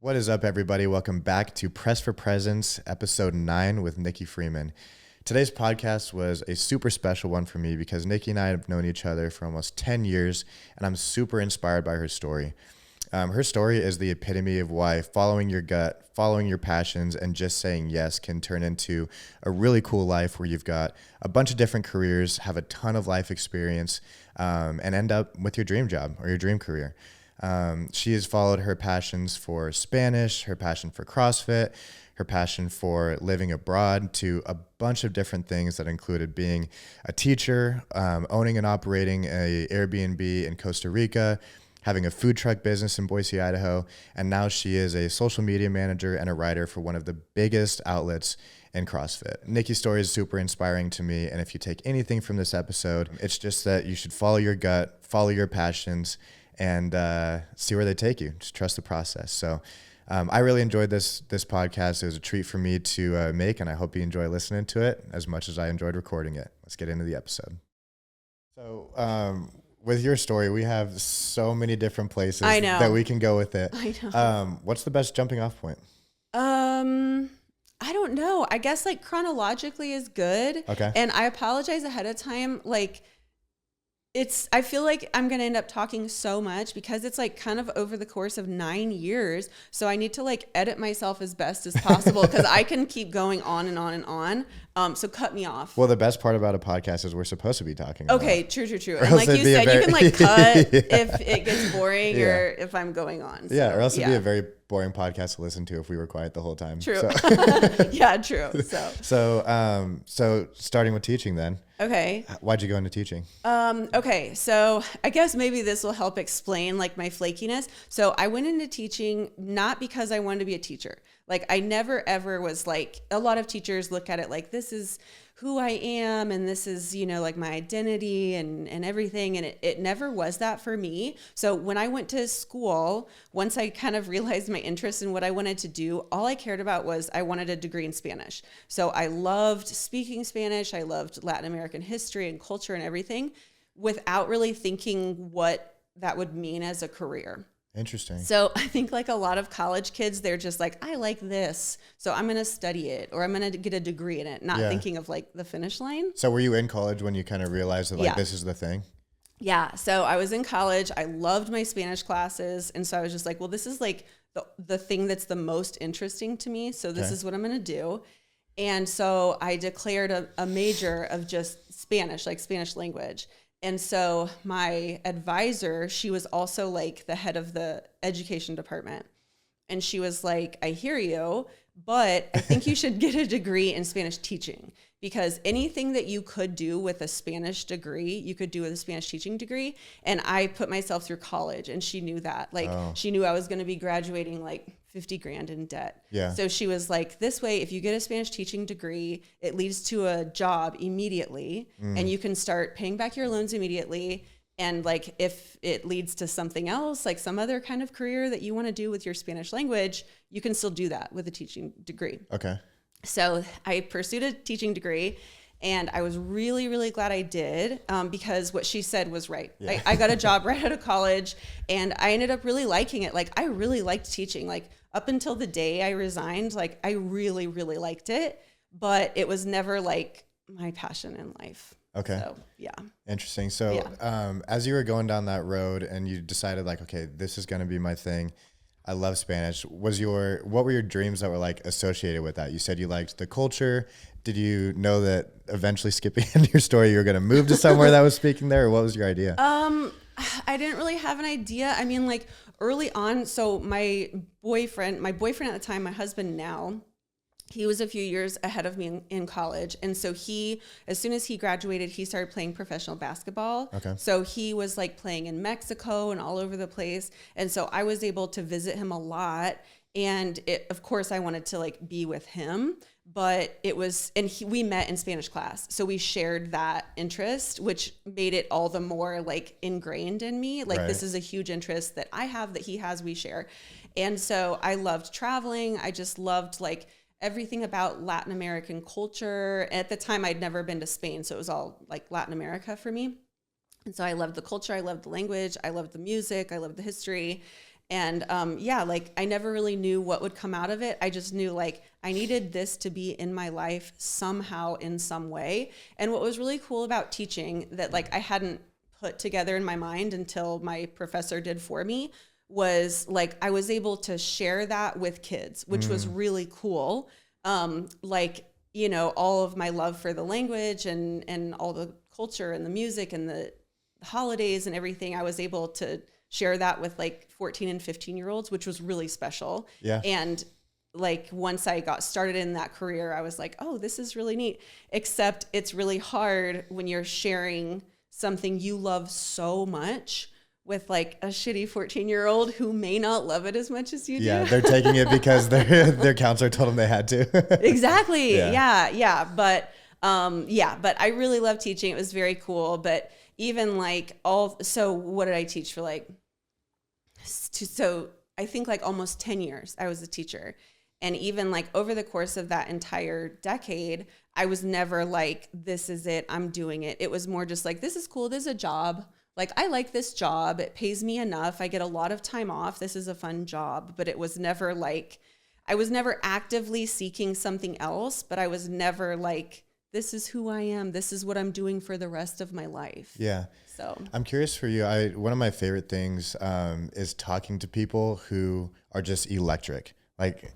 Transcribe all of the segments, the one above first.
What is up, everybody? Welcome back to Press for Presence, episode 9 with Nicky Freymond. Today's podcast was a super special one for me because Nicky and I have known each other for almost 10 years, and I'm super inspired by her story. Her story is the epitome of why following your gut, following your passions, and just saying yes can turn into a really cool life where you've got a bunch of different careers, have a ton of life experience, and end up with your dream job or your dream career. She has followed her passions for Spanish, her passion for CrossFit, her passion for living abroad, to a bunch of different things that included being a teacher, owning and operating a Airbnb in Costa Rica, having a food truck business in Boise, Idaho, and now she is a social media manager and a writer for one of the biggest outlets in CrossFit. Nicky's story is super inspiring to me, and if you take anything from this episode, it's just that you should follow your gut, follow your passions, and see where they take you. Just trust the process. So I really enjoyed this podcast. It was a treat for me to make, and I hope you enjoy listening to it as much as I enjoyed recording it. Let's get into the episode. So with your story, we have so many different places that we can go with it. I know. What's the best jumping off point? I don't know. I guess like chronologically is good. Okay. And I apologize ahead of time. I feel like I'm going to end up talking so much because it's like kind of over the course of 9 years. So I need to like edit myself as best as possible because I can keep going on and on and on. So cut me off. Well, the best part about a podcast is we're supposed to be talking Okay, about. true. And like you said, you can like cut if it gets boring or if I'm going on. So, or else it'd be a very boring podcast to listen to if we were quiet the whole time. True. So. Yeah, true. So starting with teaching then. Okay. Why'd you go into teaching? Okay. So I guess maybe this will help explain like my flakiness. So I went into teaching not because I wanted to be a teacher. Like I never ever was like, a lot of teachers look at it like this is who I am and this is, like my identity and everything. And it never was that for me. So when I went to school, once I kind of realized my interest in what I wanted to do, all I cared about was I wanted a degree in Spanish. So I loved speaking Spanish. I loved Latin American history and culture and everything without really thinking what that would mean as a career. Interesting. So I think like a lot of college kids, they're just like, I like this, so I'm going to study it or I'm going to get a degree in it, not thinking of like the finish line. So were you in college when you kind of realized that this is the thing? Yeah. So I was in college. I loved my Spanish classes. And so I was just like, well, this is like the thing that's the most interesting to me. So this is what I'm going to do. And so I declared a major of just Spanish, like Spanish language. And so my advisor, she was also like the head of the education department. And she was like, I hear you, but I think you should get a degree in Spanish teaching because anything that you could do with a Spanish degree, you could do with a Spanish teaching degree. And I put myself through college and she knew that. She knew I was going to be graduating like 50 grand in debt. Yeah. So she was like, this way, if you get a Spanish teaching degree, it leads to a job immediately and you can start paying back your loans immediately. And like, if it leads to something else, like some other kind of career that you want to do with your Spanish language, you can still do that with a teaching degree. Okay. So I pursued a teaching degree and I was really, really glad I did because what she said was right. Yeah. I got a job right out of college and I ended up really liking it. Like I really liked teaching. Like up until the day I resigned, like I really, really liked it, but it was never like my passion in life. Okay. So, yeah. Interesting. So as you were going down that road and you decided like, okay, this is going to be my thing. I love Spanish. What were your dreams that were like associated with that? You said you liked the culture. Did you know that eventually, skipping into your story, you were going to move to somewhere that was speaking there? Or what was your idea? I didn't really have an idea. I mean, like early on, so my boyfriend at the time, my husband now, he was a few years ahead of me in college. And so as soon as he graduated, he started playing professional basketball. Okay. So he was like playing in Mexico and all over the place. And so I was able to visit him a lot. And of course I wanted to like be with him, but we met in Spanish class. So we shared that interest, which made it all the more like ingrained in me. Like This is a huge interest that I have that he has, we share. And so I loved traveling. I just loved like everything about Latin American culture. At the time, I'd never been to Spain, so it was all like Latin America for me. And so I loved the culture, I loved the language, I loved the music, I loved the history. And yeah, like I never really knew what would come out of it. I just knew like I needed this to be in my life somehow in some way. And what was really cool about teaching that like I hadn't put together in my mind until my professor did for me was like I was able to share that with kids, which was really cool. Like, you know, all of my love for the language and all the culture and the music and the holidays and everything, I was able to share that with like 14 and 15-year-olds, which was really special. Yeah. And like once I got started in that career, I was like, oh, this is really neat. Except it's really hard when you're sharing something you love so much with like a shitty 14-year-old who may not love it as much as you do. Yeah, they're taking it because their counselor told them they had to. Exactly. Yeah. But but I really love teaching. It was very cool. But even like so what did I teach for like, so I think like almost 10 years I was a teacher. And even like over the course of that entire decade, I was never like, this is it, I'm doing it. It was more just like, this is cool. This is a job. Like, I like this job. It pays me enough. I get a lot of time off. This is a fun job. But it was never like, I was never actively seeking something else, but I was never like, this is who I am. This is what I'm doing for the rest of my life. Yeah. So I'm curious for you. One of my favorite things is talking to people who are just electric. Like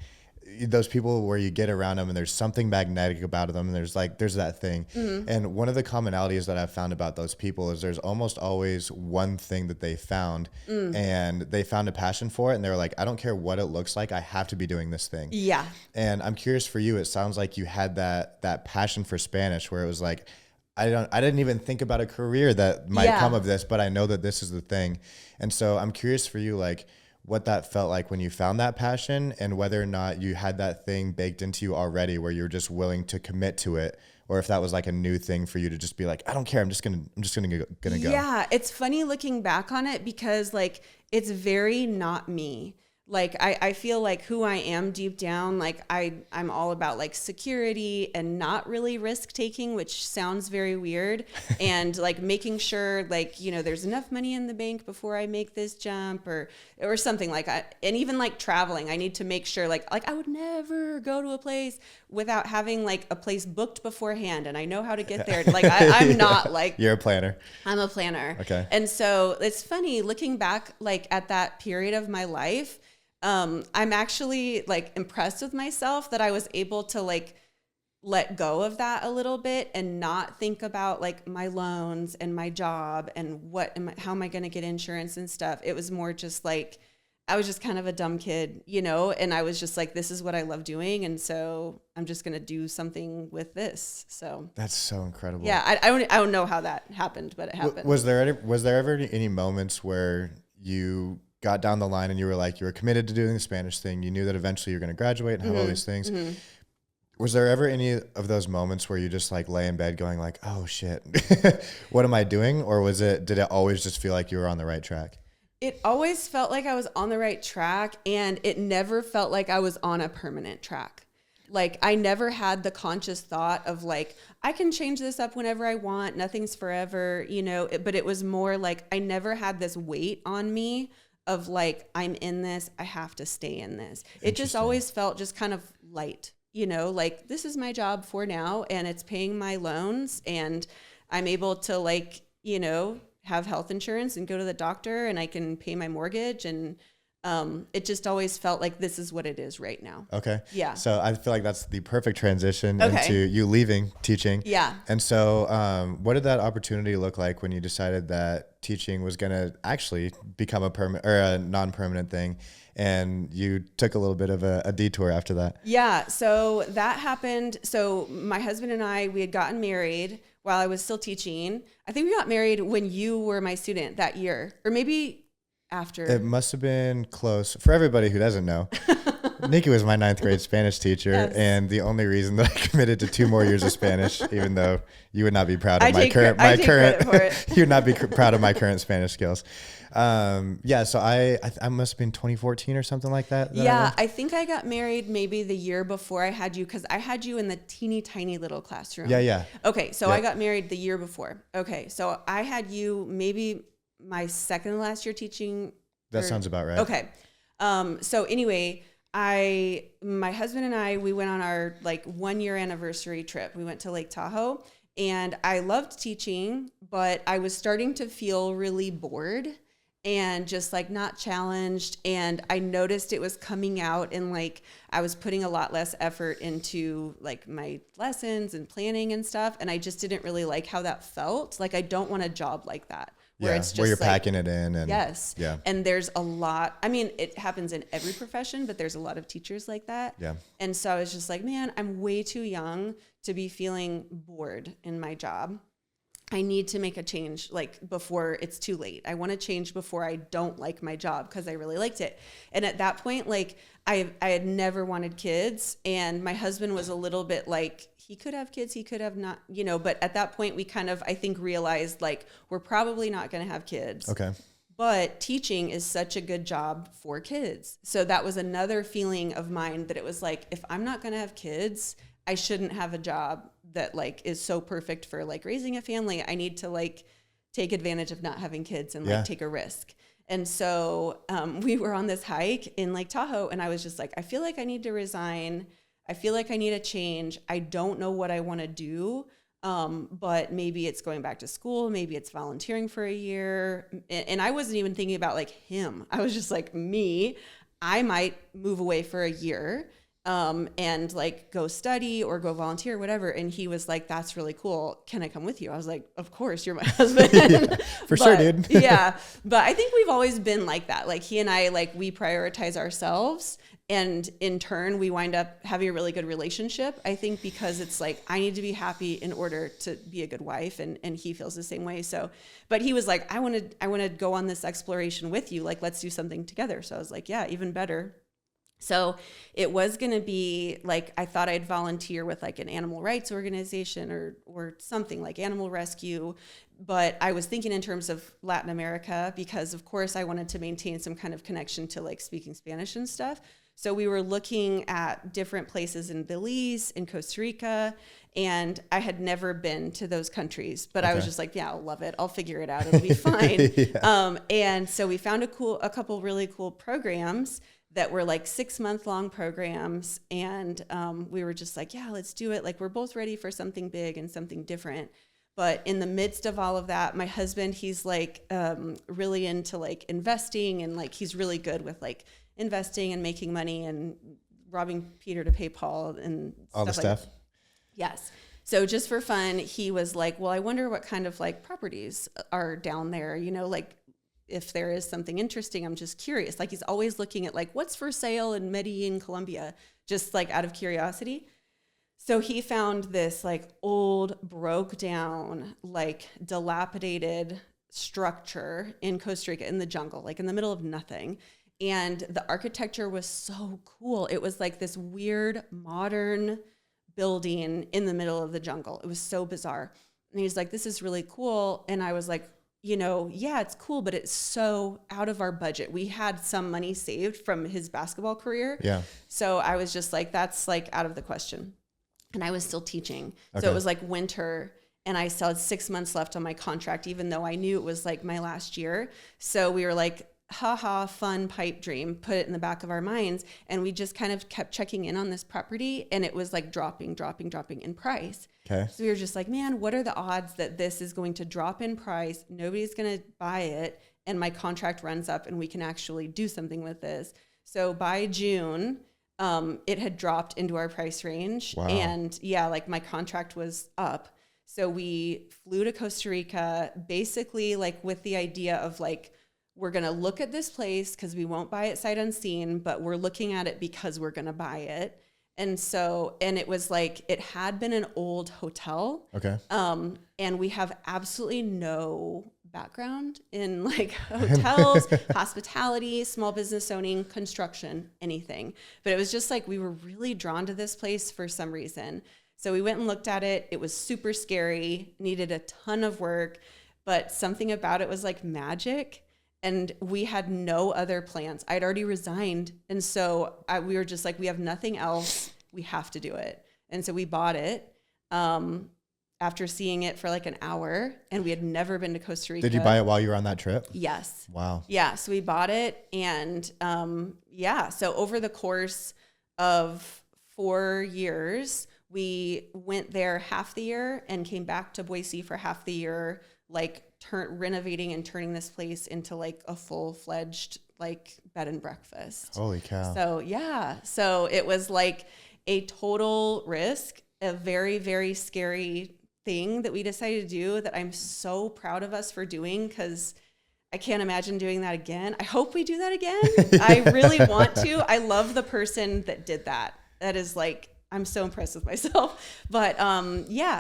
those people where you get around them and there's something magnetic about them and there's that thing. And one of the commonalities that I've found about those people is there's almost always one thing that they found and they found a passion for it and they're like, I don't care what it looks like, I have to be doing this thing. Yeah. And I'm curious for you, it sounds like you had that passion for Spanish where it was like, I didn't even think about a career that might come of this, but I know that this is the thing. And so I'm curious for you, like, what that felt like when you found that passion and whether or not you had that thing baked into you already where you're just willing to commit to it, or if that was like a new thing for you to just be like, I don't care, I'm just gonna go. Yeah, it's funny looking back on it because like it's very not me. Like I feel like who I am deep down, like I'm all about like security and not really risk taking, which sounds very weird. And like making sure like, you know, there's enough money in the bank before I make this jump or something like that. And even like traveling, I need to make sure like I would never go to a place without having like a place booked beforehand. And I know how to get there. Like I'm not like. You're a planner. I'm a planner. Okay. And so it's funny looking back like at that period of my life. I'm actually like impressed with myself that I was able to like let go of that a little bit and not think about like my loans and my job and how am I going to get insurance and stuff. It was more just like, I was just kind of a dumb kid, you know, and I was just like, this is what I love doing. And so I'm just going to do something with this. So that's so incredible. Yeah. I don't know how that happened, but it happened. Was there ever any moments where you got down the line and you were like, you were committed to doing the Spanish thing. You knew that eventually you're going to graduate and have all these things. Was there ever any of those moments where you just like lay in bed going like, oh shit, what am I doing? Or did it always just feel like you were on the right track? It always felt like I was on the right track and it never felt like I was on a permanent track. Like I never had the conscious thought of like, I can change this up whenever I want. Nothing's forever, you know, but it was more like, I never had this weight on me of like, I'm in this, I have to stay in this. It just always felt just kind of light, you know, like this is my job for now and it's paying my loans and I'm able to like, you know, have health insurance and go to the doctor and I can pay my mortgage and it just always felt like this is what it is right now. Okay. Yeah. So I feel like that's the perfect transition into you leaving teaching. Yeah. And so what did that opportunity look like when you decided that teaching was going to actually become a permanent or a non-permanent thing and you took a little bit of a detour after that? Yeah. So that happened. So my husband and I, we had gotten married while I was still teaching. I think we got married when you were my student that year or maybe after. It must have been close. For everybody who doesn't know, Nicky was my 9th grade Spanish teacher, and the only reason that I committed to 2 more years of Spanish, even though you would not be proud of my current you would not be proud of my current Spanish skills. Yeah, so I must have been 2014 or something like that. Yeah, I think I got married maybe the year before I had you because I had you in the teeny tiny little classroom. Yeah. Okay, so I got married the year before. Okay, so I had you maybe my second to last year teaching That sounds about right. Okay. So anyway, my husband and I, we went on our like 1 year anniversary trip. We went to Lake Tahoe, and I loved teaching, but I was starting to feel really bored and just like not challenged. And I noticed it was coming out, and like I was putting a lot less effort into like my lessons and planning and stuff. And I just didn't really like how that felt. Like I don't want a job like that. Where it's just where you're like, packing it in. And yes. Yeah. And there's a lot, I mean, it happens in every profession, but there's a lot of teachers like that. Yeah. And so I was just like, man, I'm way too young to be feeling bored in my job. I need to make a change like before it's too late. I want to change before I don't like my job, because I really liked it. And at that point, like I had never wanted kids, and my husband was a little bit like, he could have kids, he could have not, you know, but at that point we kind of, I think, realized like we're probably not going to have kids. Okay. But teaching is such a good job for kids. So that was another feeling of mine, that it was like, if I'm not going to have kids, I shouldn't have a job that like is so perfect for like raising a family. I need to like take advantage of not having kids and like take a risk. And so we were on this hike in Lake Tahoe, and I was just like, I feel like I need to resign. I feel like I need a change. I don't know what I want to do, but maybe it's going back to school. Maybe it's volunteering for a year. And I wasn't even thinking about like him. I was just like, me, I might move away for a year and like go study or go volunteer, whatever. And he was like, that's really cool. Can I come with you? I was like, of course, you're my husband. Yeah, for sure, dude. Yeah. But I think we've always been like that. Like he and I, like we prioritize ourselves, and in turn, we wind up having a really good relationship. I think because it's like, I need to be happy in order to be a good wife. And he feels the same way. So, but he was like, I want to go on this exploration with you. Like, let's do something together. So I was like, yeah, even better. So it was going to be like, I thought I'd volunteer with like an animal rights organization or something like animal rescue. But I was thinking in terms of Latin America, because of course I wanted to maintain some kind of connection to like speaking Spanish and stuff. So we were looking at different places in Belize, in Costa Rica, and I had never been to those countries, but I was just like, yeah, I'll love it. I'll figure it out. It'll be fine. And so we found a couple really cool programs that were like 6-month-long programs. And we were just like, yeah, let's do it. Like, we're both ready for something big and something different. But in the midst of all of that, my husband, he's like really into like investing, and like he's really good with like investing and making money and robbing Peter to pay Paul and all the stuff. Like, yes. So just for fun, he was like, well, I wonder what kind of like properties are down there, you know, like if there is something interesting. I'm just curious. Like he's always looking at like what's for sale in Medellin, Colombia, just like out of curiosity. So he found this like old, broke down, like dilapidated structure in Costa Rica in the jungle, like in the middle of nothing. And the architecture was so cool. It was like this weird modern building in the middle of the jungle. It was so bizarre. And he's like, this is really cool. And I was like, you know, yeah, it's cool, but it's so out of our budget. We had some money saved from his basketball career. Yeah. So I was just like, that's like out of the question. And I was still teaching. Okay. So it was like winter, and I still had 6 months left on my contract, even though I knew it was like my last year. So we were like, haha, fun pipe dream, put it in the back of our minds. And we just kind of kept checking in on this property, and it was like dropping in price. Okay. So we were just like, man, what are the odds that this is going to drop in price? Nobody's going to buy it. And my contract runs up and we can actually do something with this. So by June, it had dropped into our price range. Wow. And yeah, like my contract was up. So we flew to Costa Rica, basically like with the idea of like, we're going to look at this place because we won't buy it sight unseen, but we're looking at it because we're going to buy it. And so, and it was like, it had been an old hotel. Okay. And we have absolutely no background in like hotels, hospitality, small business owning, construction, anything. But it was just like, we were really drawn to this place for some reason. So we went and looked at it. It was super scary, needed a ton of work, but something about it was like magic. And we had no other plans. I'd already resigned. And so we were just like, we have nothing else. We have to do it. And so we bought it. after seeing it for like an hour, and we had never been to Costa Rica. Did you buy it while you were on that trip? Yes. Wow. Yeah. So we bought it, and so over the course of 4 years, we went there half the year and came back to Boise for half the year, like renovating and turning this place into like a full-fledged like bed and breakfast. Holy cow. So yeah. So it was like a total risk, a very, very scary thing that we decided to do that I'm so proud of us for doing, because I can't imagine doing that again. I hope we do that again. I really want to. I love the person that did that. That is like, I'm so impressed with myself. But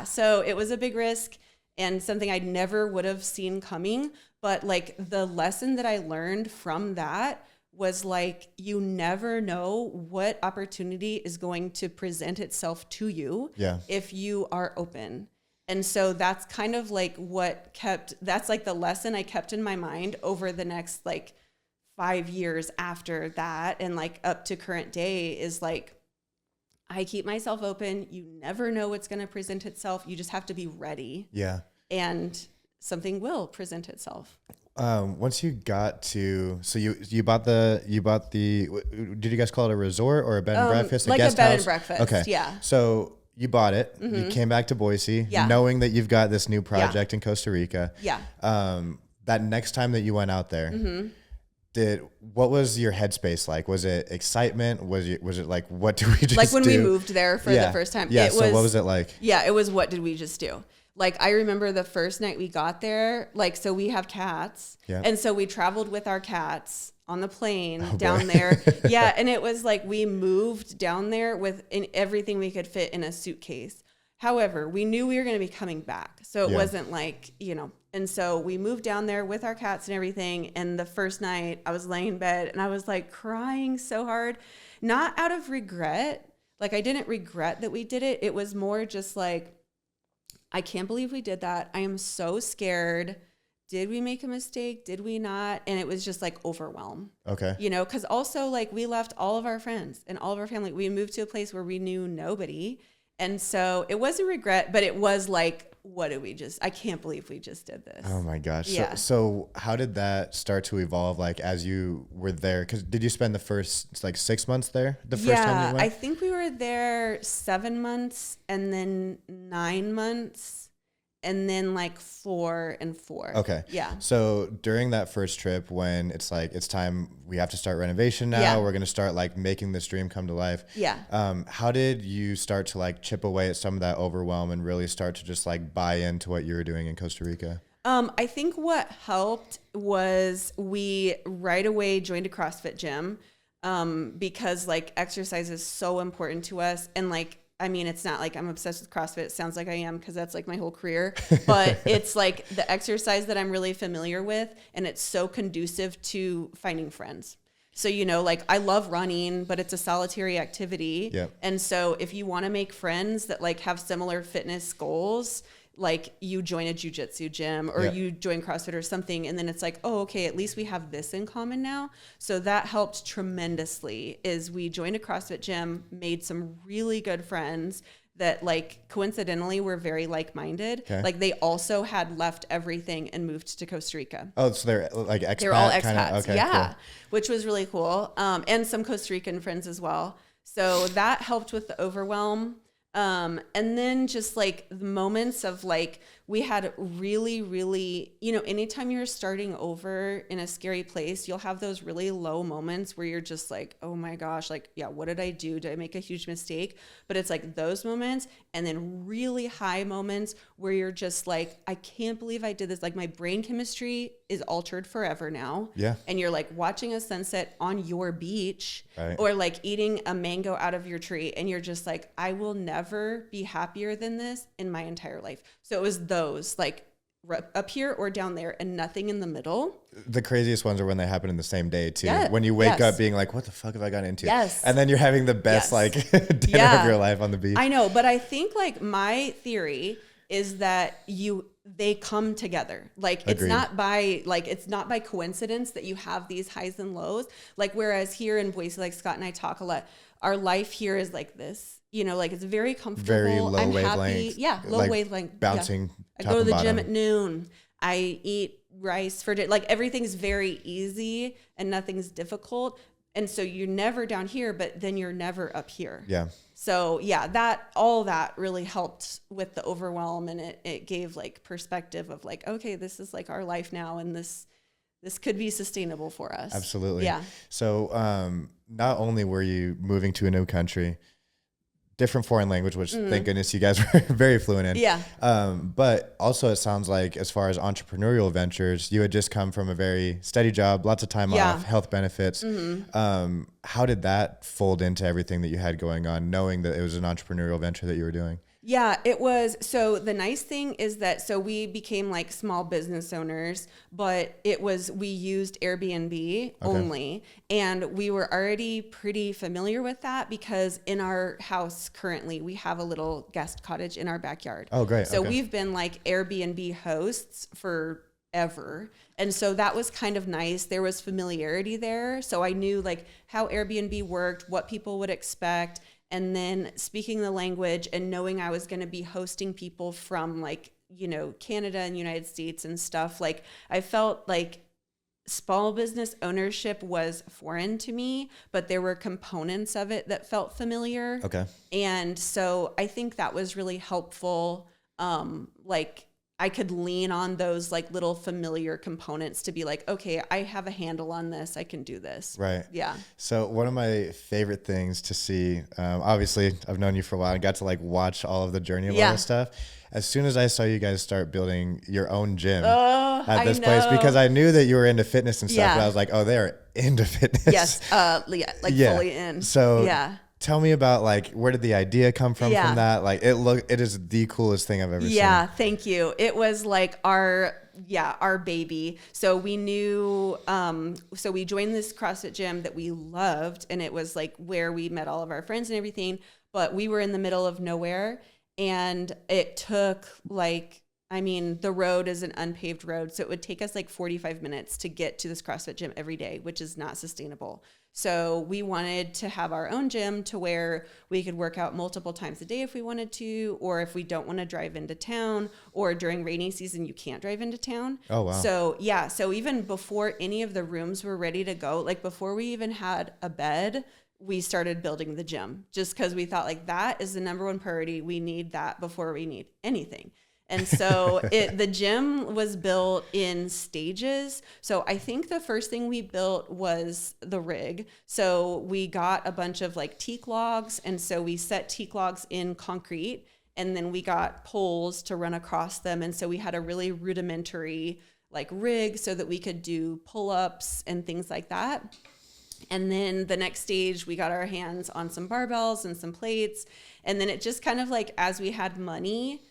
so it was a big risk and something I never would have seen coming. But like the lesson that I learned from that was like, you never know what opportunity is going to present itself to you if you are open. And so that's kind of like that's like the lesson I kept in my mind over the next like 5 years after that. And like up to current day is like, I keep myself open. You never know what's going to present itself. You just have to be ready. Yeah. And something will present itself. Once you got to, so you bought the, did you guys call it a resort or a bed and breakfast? Like guest a bed house? and breakfast. Okay. Yeah. So you bought it, you came back to Boise, knowing that you've got this new project in Costa Rica. Yeah. That next time that you went out there, what was your headspace like? Was it excitement? Was it like, what do we just like when do? we moved there for the first time? Yeah. So what was it like? Yeah, it was, what did we just do? Like, I remember the first night we got there, like, so we have cats. Yeah. And so we traveled with our cats on the plane down there. Yeah. And it was like, we moved down there with everything we could fit in a suitcase. However, we knew we were going to be coming back. So it wasn't like, and so we moved down there with our cats and everything. And the first night I was laying in bed and I was like crying so hard, not out of regret. Like, I didn't regret that we did it. It was more just like, I can't believe we did that. I am so scared. Did we make a mistake? Did we not? And it was just like overwhelm. Okay. Because also like we left all of our friends and all of our family. We moved to a place where we knew nobody. And so it wasn't regret, but it was like, I can't believe we just did this. Oh my gosh. Yeah. So how did that start to evolve? Like as you were there, cause did you spend the first like 6 months there? The first time you went? I think we were there 7 months and then 9 months and then like 4 and 4. Okay. Yeah. So during that first trip, when it's like, it's time, we have to start renovation now. We're going to start like making this dream come to life. Yeah. How did you start to like chip away at some of that overwhelm and really start to just like buy into what you were doing in Costa Rica? I think what helped was we right away joined a CrossFit gym, because like exercise is so important to us. And like, I mean, it's not like I'm obsessed with CrossFit. It sounds like I am because that's like my whole career, but it's like the exercise that I'm really familiar with. And it's so conducive to finding friends. So, like I love running, but it's a solitary activity. Yep. And so if you want to make friends that like have similar fitness goals, like you join a jiu-jitsu gym or you join CrossFit or something. And then it's like, oh, okay, at least we have this in common now. So that helped tremendously is we joined a CrossFit gym, made some really good friends that like coincidentally were very like-minded. Okay. Like they also had left everything and moved to Costa Rica. Oh, so they're like expats? They're all expats. Kinda, okay, yeah. Cool. Which was really cool. And some Costa Rican friends as well. So that helped with the overwhelm. And then just like the moments of like, we had really, really, anytime you're starting over in a scary place, you'll have those really low moments where you're just like, oh my gosh, like, yeah, what did I do? Did I make a huge mistake? But it's like those moments and then really high moments where you're just like, I can't believe I did this. Like my brain chemistry is altered forever now. Yeah. And you're like watching a sunset on your beach or like eating a mango out of your tree. And you're just like, I will never be happier than this in my entire life. So it was those like up here or down there and nothing in the middle. The craziest ones are when they happen in the same day too. Yeah. When you wake up being like, what the fuck have I gotten into? Yes. And then you're having the best like dinner of your life on the beach. I know. But I think like my theory is that they come together. Like it's not by coincidence that you have these highs and lows. Like whereas here in Boise, like Scott and I talk a lot, our life here is like this, you know, like it's very comfortable. Very low I'm wavelength. happy. Yeah. Low like wavelength. bouncing. I top go to and the gym bottom. at noon. I eat rice for dinner. Like everything's very easy and nothing's difficult. And so you're never down here, but then you're never up here. Yeah. So yeah, all that really helped with the overwhelm, and it gave like perspective of like, okay, this is like our life now, and this could be sustainable for us. Absolutely. Yeah. So not only were you moving to a new country, different foreign language, which thank goodness you guys were very fluent in. Yeah. But also it sounds like as far as entrepreneurial ventures, you had just come from a very steady job, lots of time off, health benefits. How did that fold into everything that you had going on, knowing that it was an entrepreneurial venture that you were doing? Yeah, it was. So the nice thing is that, so we became like small business owners, but we used Airbnb only. And we were already pretty familiar with that because in our house currently, we have a little guest cottage in our backyard. Oh, great. So we've been like Airbnb hosts forever. And so that was kind of nice. There was familiarity there. So I knew like how Airbnb worked, what people would expect. And then speaking the language and knowing I was going to be hosting people from like, you know, Canada and United States and stuff, like I felt like small business ownership was foreign to me, but there were components of it that felt familiar. Okay. And so I think that was really helpful. Like I could lean on those like little familiar components to be like, okay, I have a handle on this. I can do this. Right. Yeah. So one of my favorite things to see, obviously I've known you for a while and got to like watch all of the journey of all this stuff. As soon as I saw you guys start building your own gym at this place, because I knew that you were into fitness and stuff, but I was like, oh, they're into fitness. Yes. Fully in. So tell me about like, where did the idea come from that? Like it is the coolest thing I've ever seen. Yeah. Thank you. It was like our baby. So we knew, so we joined this CrossFit gym that we loved, and it was like where we met all of our friends and everything, but we were in the middle of nowhere, and it took like, I mean, the road is an unpaved road. So it would take us like 45 minutes to get to this CrossFit gym every day, which is not sustainable. So we wanted to have our own gym to where we could work out multiple times a day if we wanted to, or if we don't want to drive into town, or during rainy season, you can't drive into town. Oh, wow. So so even before any of the rooms were ready to go, like before we even had a bed, we started building the gym, just because we thought like that is the number one priority. We need that before we need anything. And so the gym was built in stages. So I think the first thing we built was the rig. So we got a bunch of like teak logs. And so we set teak logs in concrete, and then we got poles to run across them. And so we had a really rudimentary like rig so that we could do pull-ups and things like that. And then the next stage, we got our hands on some barbells and some plates. And then it just kind of like, as we had money,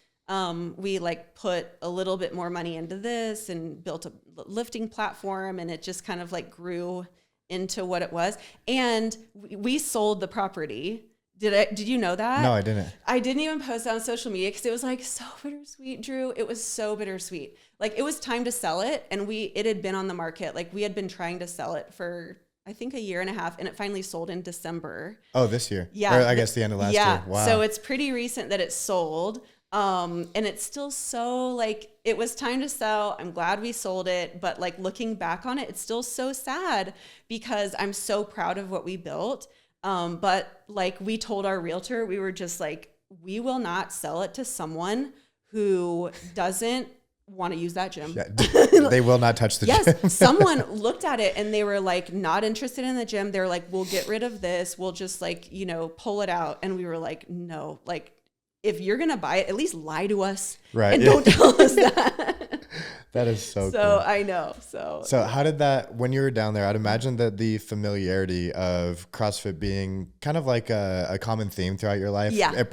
we like put a little bit more money into this and built a lifting platform, and it just kind of like grew into what it was. And we sold the property. Did you know that? No, I didn't. I didn't even post it on social media because it was like so bittersweet, Drew. It was so bittersweet. Like it was time to sell it, and it had been on the market. Like we had been trying to sell it for I think a year and a half, and it finally sold in December. Oh, this year. Yeah. Or I guess the end of last year. Wow. So it's pretty recent that it sold. And it's still so like, it was time to sell. I'm glad we sold it, but like looking back on it, it's still so sad because I'm so proud of what we built. But like we told our realtor, we were just like, we will not sell it to someone who doesn't want to use that gym. Yeah, they will not touch the gym. Someone looked at it and they were like, not interested in the gym. They're like, we'll get rid of this. We'll just like, pull it out. And we were like, no, like, if you're going to buy it, at least lie to us. Right. And don't tell us that. That is so cool. So I know. So how did that, when you were down there, I'd imagine that the familiarity of CrossFit being kind of like a common theme throughout your life. Yeah.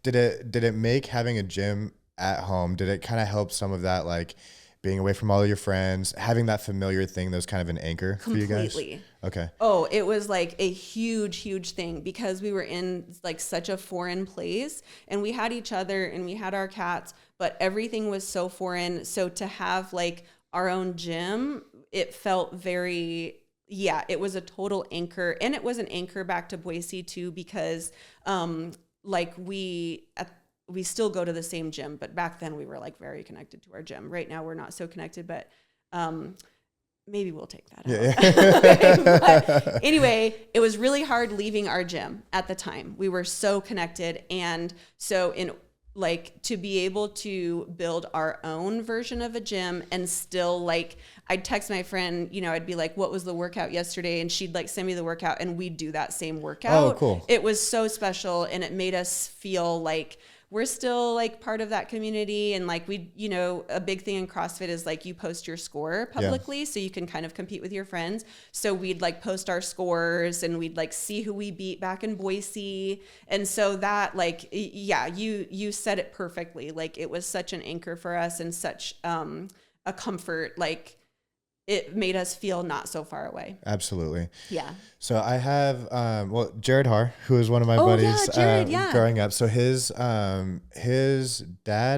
Did it make having a gym at home, did it kind of help some of that, like being away from all of your friends, having that familiar thing that was kind of an anchor for you guys? Completely. Okay. Oh, it was like a huge, huge thing because we were in like such a foreign place, and we had each other and we had our cats, but everything was so foreign. So to have like our own gym, it felt very yeah, it was a total anchor. And it was an anchor back to Boise too, because like we still go to the same gym, but back then we were like very connected to our gym. Right now we're not so connected, but maybe we'll take that out. But anyway, it was really hard leaving our gym at the time. We were so connected. And so like to be able to build our own version of a gym and still like, I'd text my friend, you know, I'd be like, what was the workout yesterday? And she'd like send me the workout and we'd do that same workout. Oh, cool. It was so special. And it made us feel like we're still like part of that community. And like we, you know, a big thing in CrossFit is like you post your score publicly so you can kind of compete with your friends. So we'd like post our scores and we'd like see who we beat back in Boise. And so that like, yeah, you said it perfectly. Like it was such an anchor for us and such a comfort. Like it made us feel not so far away. Absolutely. Yeah. So I have, Jared Har, who is one of my buddies growing up. So his dad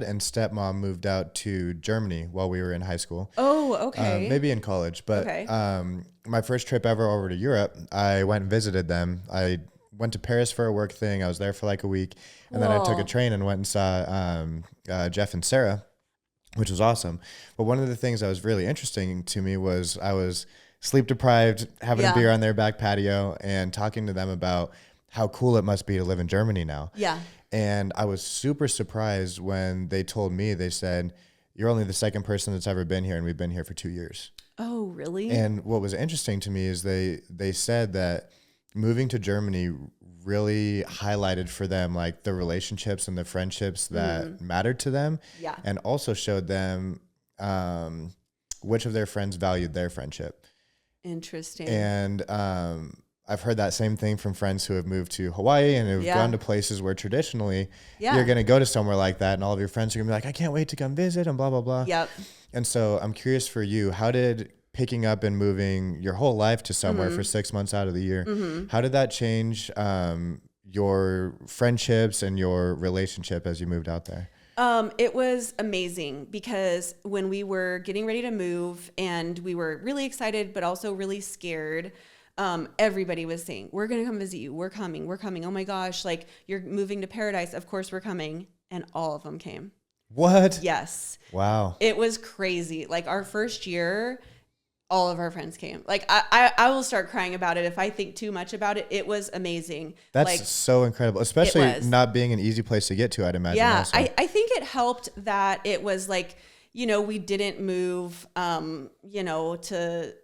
and stepmom moved out to Germany while we were in high school. Oh, okay. Maybe in college, but my first trip ever over to Europe, I went and visited them. I went to Paris for a work thing. I was there for like a week, and then I took a train and went and saw Jeff and Sarah, which was awesome. But one of the things that was really interesting to me was I was sleep deprived, having a beer on their back patio and talking to them about how cool it must be to live in Germany now. Yeah. And I was super surprised when they told me, they said, you're only the second person that's ever been here and we've been here for 2 years. Oh, really? And what was interesting to me is they said that moving to Germany really highlighted for them like the relationships and the friendships that mattered to them. Yeah. And also showed them which of their friends valued their friendship. Interesting. And I've heard that same thing from friends who have moved to Hawaii and have gone to places where traditionally you're going to go to somewhere like that and all of your friends are going to be like, I can't wait to come visit and blah, blah, blah. Yep. And so I'm curious for you, how did picking up and moving your whole life to somewhere for 6 months out of the year, how did that change your friendships and your relationship as you moved out there? It was amazing because when we were getting ready to move and we were really excited, but also really scared, everybody was saying, we're going to come visit you. We're coming. Oh my gosh. Like you're moving to paradise. Of course we're coming. And all of them came. What? Yes. Wow. It was crazy. Like our first year, all of our friends came. Like I will start crying about it if I think too much about it. It was amazing. That's like, so incredible, especially not being an easy place to get to, I'd imagine. Yeah, also. I think it helped that it was like, you know, we didn't move, you know, to,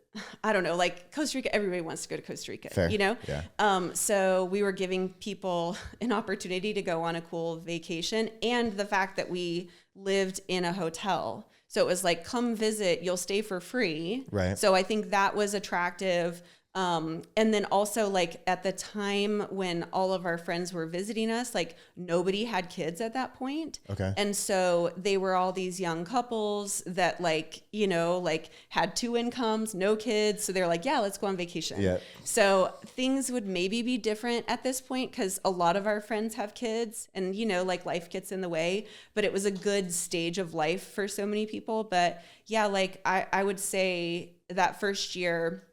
I don't know, like Costa Rica, everybody wants to go to Costa Rica, Fair. You know? Yeah. So we were giving people an opportunity to go on a cool vacation and the fact that we lived in a hotel. So it was like, come visit, you'll stay for free. Right. So I think that was attractive. And then also like at the time when all of our friends were visiting us, like nobody had kids at that point. Okay. And so they were all these young couples that like, you know, like had 2 incomes, no kids. So they're like, yeah, let's go on vacation. Yeah. So things would maybe be different at this point because a lot of our friends have kids and, you know, like life gets in the way, but it was a good stage of life for so many people. But yeah, like I would say that first year,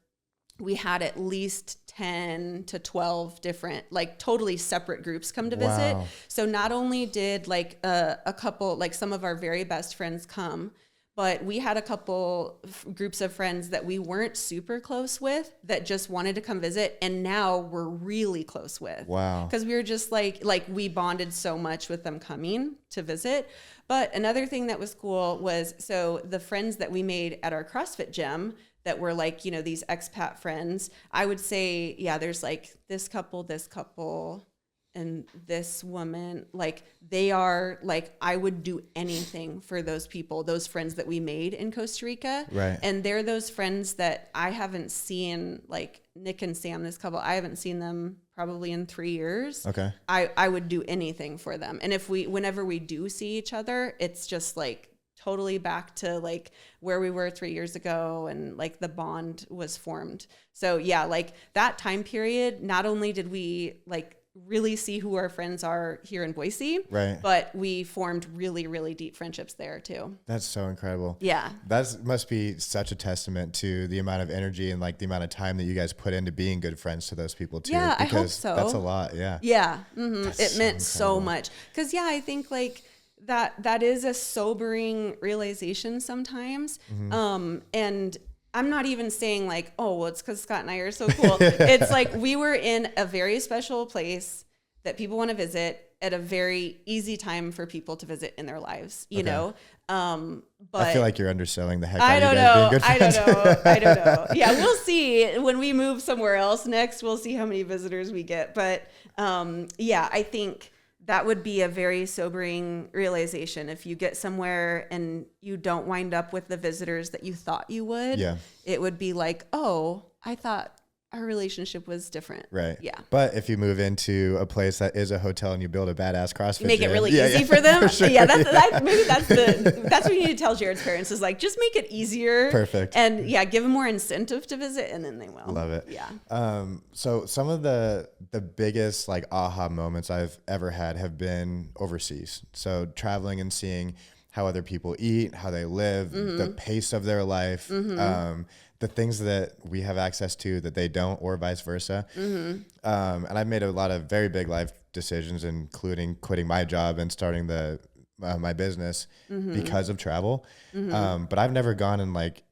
we had at least 10 to 12 different, like totally separate groups come to visit. Wow. So not only did like a couple, like some of our very best friends come, but we had a couple groups of friends that we weren't super close with that just wanted to come visit. And now we're really close with. Wow. Because we were just like we bonded so much with them coming to visit. But another thing that was cool was, so the friends that we made at our CrossFit gym that were like, you know, these expat friends, I would say, yeah, there's like this couple, and this woman, like they are like, I would do anything for those people, those friends that we made in Costa Rica. Right. And they're those friends that I haven't seen, like Nick and Sam, this couple, I haven't seen them probably in 3 years. Okay. I would do anything for them. And whenever we do see each other, it's just like totally back to like where we were 3 years ago and like the bond was formed. So yeah, like that time period, not only did we like really see who our friends are here in Boise. Right. But we formed really, really deep friendships there too. That's so incredible. Yeah. That must be such a testament to the amount of energy and like the amount of time that you guys put into being good friends to those people too. Yeah, because I hope so. That's a lot. Yeah. Yeah. It so meant so incredible. much. Cause yeah, I think like that is a sobering realization sometimes. And I'm not even saying like, oh, well, it's because Scott and I are so cool. It's like we were in a very special place that people want to visit at a very easy time for people to visit in their lives, you know? But I feel like you're underselling the heck I out don't of you guys know. being good I friends. don't know. Yeah, we'll see when we move somewhere else next. We'll see how many visitors we get. But yeah, I think that would be a very sobering realization if you get somewhere and you don't wind up with the visitors that you thought you would. Yeah. It would be like, oh, I thought our relationship was different. Right. Yeah. But if you move into a place that is a hotel and you build a badass CrossFit Make it gym, really easy for them. For sure. Yeah, maybe that's what you need to tell Jared's parents is like, just make it easier. Perfect. And yeah, give them more incentive to visit and then they will. Love it. Yeah. So some of the biggest like aha moments I've ever had have been overseas. So traveling and seeing how other people eat, how they live, the pace of their life, the things that we have access to that they don't, or vice versa. And I've made a lot of very big life decisions, including quitting my job and starting my business because of travel. But I've never gone and like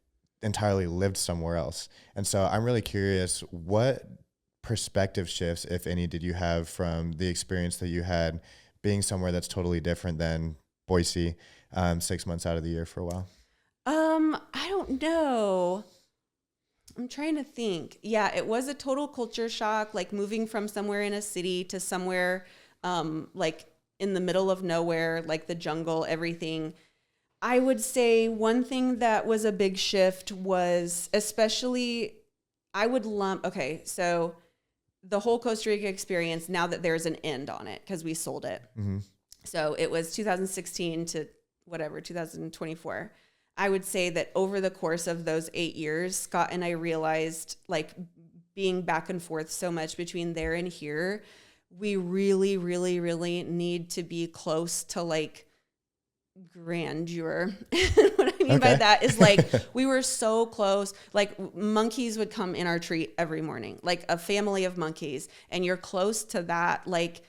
entirely lived somewhere else. And so I'm really curious, what perspective shifts, if any, did you have from the experience that you had being somewhere that's totally different than Boise, 6 months out of the year for a while? I don't know. I'm trying to think. Yeah, it was a total culture shock, like moving from somewhere in a city to somewhere like in the middle of nowhere, like the jungle, everything. I would say one thing that was a big shift was especially, so the whole Costa Rica experience, now that there's an end on it because we sold it. So it was 2016 to 2024. I would say that over the course of those 8 years, Scott and I realized, like, being back and forth so much between there and here, we really, really, really need to be close to like grandeur. What I mean by that is like, we were so close, like monkeys would come in our tree every morning, like a family of monkeys. And you're close to that, like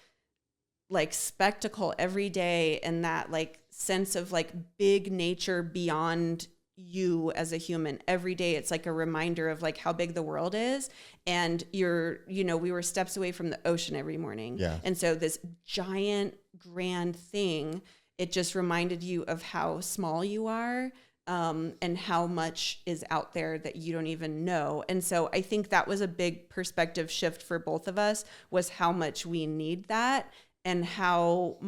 spectacle every day, and that like sense of like big nature beyond you as a human every day. It's like a reminder of like how big the world is. And we were steps away from the ocean every morning. Yeah. And so this giant grand thing, it just reminded you of how small you are, and how much is out there that you don't even know. And so I think that was a big perspective shift for both of us, was how much we need that and how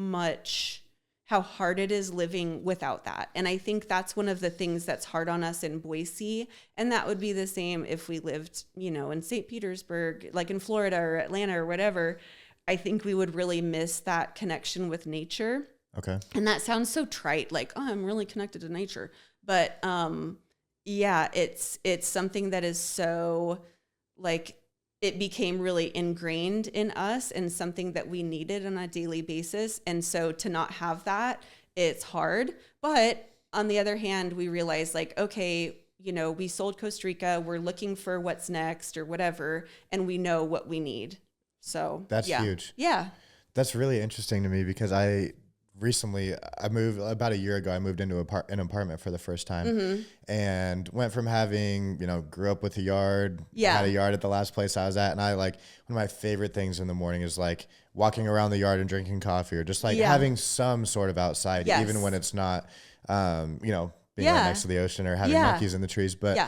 hard it is living without that. And I think that's one of the things that's hard on us in Boise. And that would be the same if we lived, in St. Petersburg, like in Florida or Atlanta or whatever. I think we would really miss that connection with nature. Okay. And that sounds so trite, like, oh, I'm really connected to nature. But yeah, it's something that is so like, it became really ingrained in us and something that we needed on a daily basis. And so to not have that, it's hard. But on the other hand, we realized like, okay, we sold Costa Rica, we're looking for what's next or whatever, and we know what we need. So that's yeah. huge. Yeah. That's really interesting to me because I moved about a year ago. I moved into an apartment for the first time and went from having, grew up with a yard, had a yard at the last place I was at. And I like, one of my favorite things in the morning is like walking around the yard and drinking coffee, or just like having some sort of outside, even when it's not, being right next to the ocean or having monkeys in the trees. But